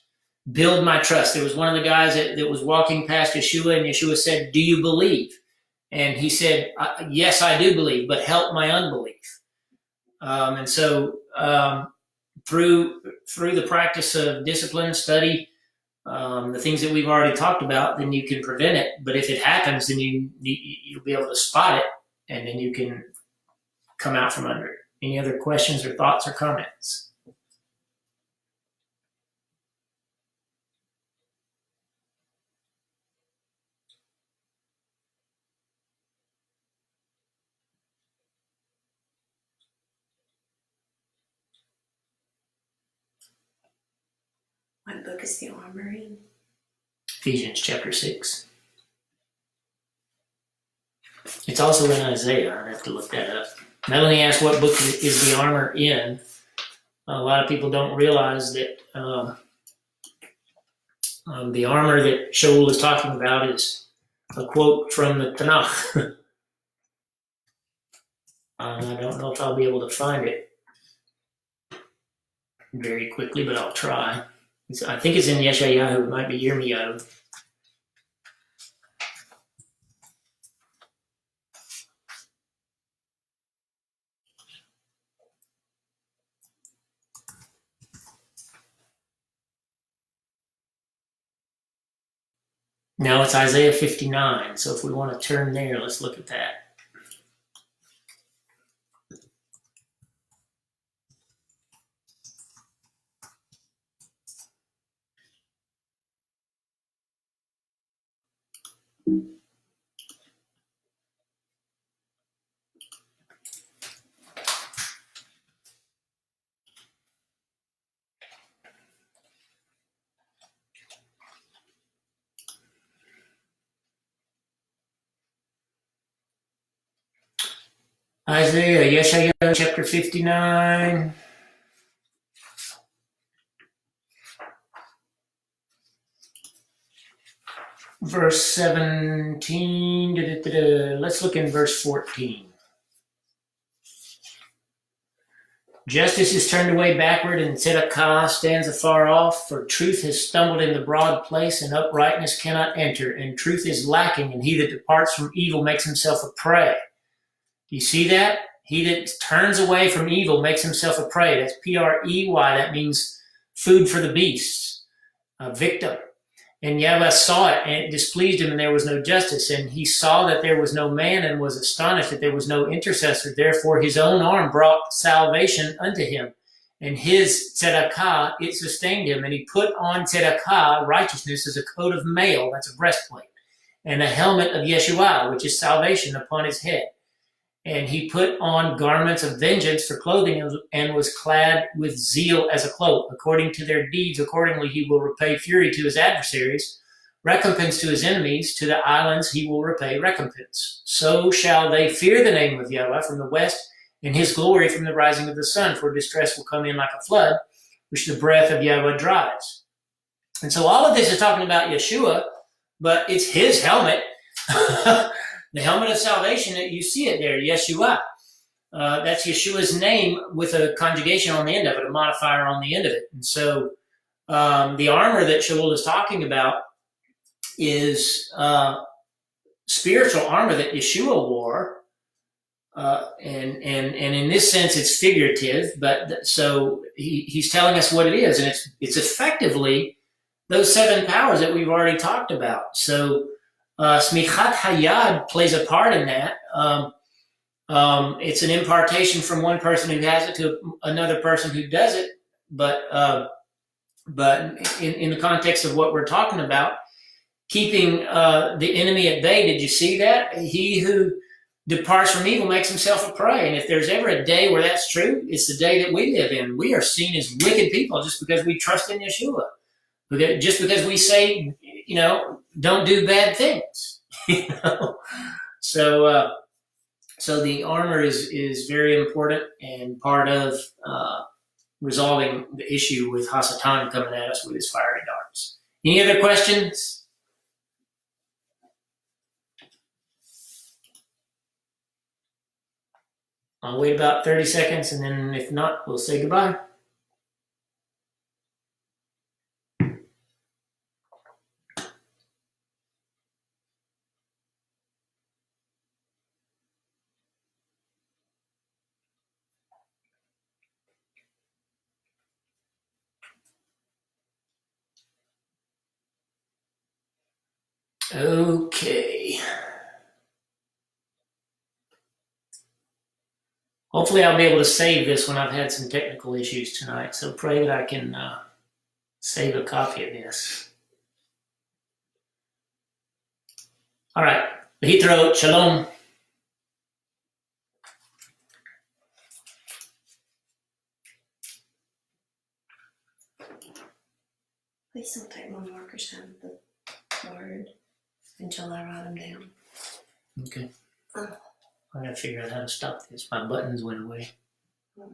Build my trust. There was one of the guys that was walking past Yeshua, and Yeshua said, do you believe? And he said, yes, I do believe, but help my unbelief. And so through the practice of discipline, study, the things that we've already talked about, then you can prevent it. But if it happens, then you'll be able to spot it, and then you can come out from under it. Any other questions or thoughts or comments? What book is the armor in? Ephesians chapter 6. It's also in Isaiah. I'd have to look that up. Melanie asked what book is the armor in. A lot of people don't realize that the armor that Shaul is talking about is a quote from the Tanakh. I don't know if I'll be able to find it very quickly, but I'll try. I think it's in Yeshayahu. It might be Yirmiyahu. No, it's Isaiah 59. So if we want to turn there, let's look at that. Isaiah, Yeshayahu chapter 59. Verse 17. Let's look in verse 14. Justice is turned away backward, and tzedakah stands afar off, for truth has stumbled in the broad place, and uprightness cannot enter, and truth is lacking, and he that departs from evil makes himself a prey. You see that? He that turns away from evil makes himself a prey. That's Prey. That means food for the beasts, a victim. And Yahweh saw it, and it displeased him, and there was no justice. And he saw that there was no man, and was astonished that there was no intercessor. Therefore his own arm brought salvation unto him, and his tzedakah, it sustained him. And he put on tzedakah, righteousness, as a coat of mail, that's a breastplate, and a helmet of Yeshua, which is salvation, upon his head. And he put on garments of vengeance for clothing, and was clad with zeal as a cloak. According to their deeds, accordingly he will repay fury to his adversaries, recompense to his enemies. To the islands he will repay recompense. So shall they fear the name of Yahweh from the west, and his glory from the rising of the sun. For distress will come in like a flood, which the breath of Yahweh drives. And so all of this is talking about Yeshua, but it's his helmet. The helmet of salvation, that you see it there, Yeshua. That's Yeshua's name with a conjugation on the end of it, a modifier on the end of it. And so the armor that Shaul is talking about is spiritual armor that Yeshua wore. And in this sense, it's figurative, but so he's telling us what it is. And it's effectively those 7 powers that we've already talked about. So Smikhat Hayad plays a part in that. It's an impartation from one person who has it to another person who does it. But in the context of what we're talking about, keeping the enemy at bay, did you see that? He who departs from evil makes himself a prey. And if there's ever a day where that's true, it's the day that we live in. We are seen as wicked people just because we trust in Yeshua. Just because we say, don't do bad things. So the armor is very important and part of resolving the issue with Hasatan coming at us with his fiery darts. Any other questions? I'll wait about 30 seconds, and then if not, we'll say goodbye. Okay. Hopefully I'll be able to save this when I've had some technical issues tonight, so pray that I can save a copy of this. All right. Hitro, shalom. Please don't take my markers out of the word until I write them down. Okay. Oh. I gotta figure out how to stop this. My buttons went away. Mm.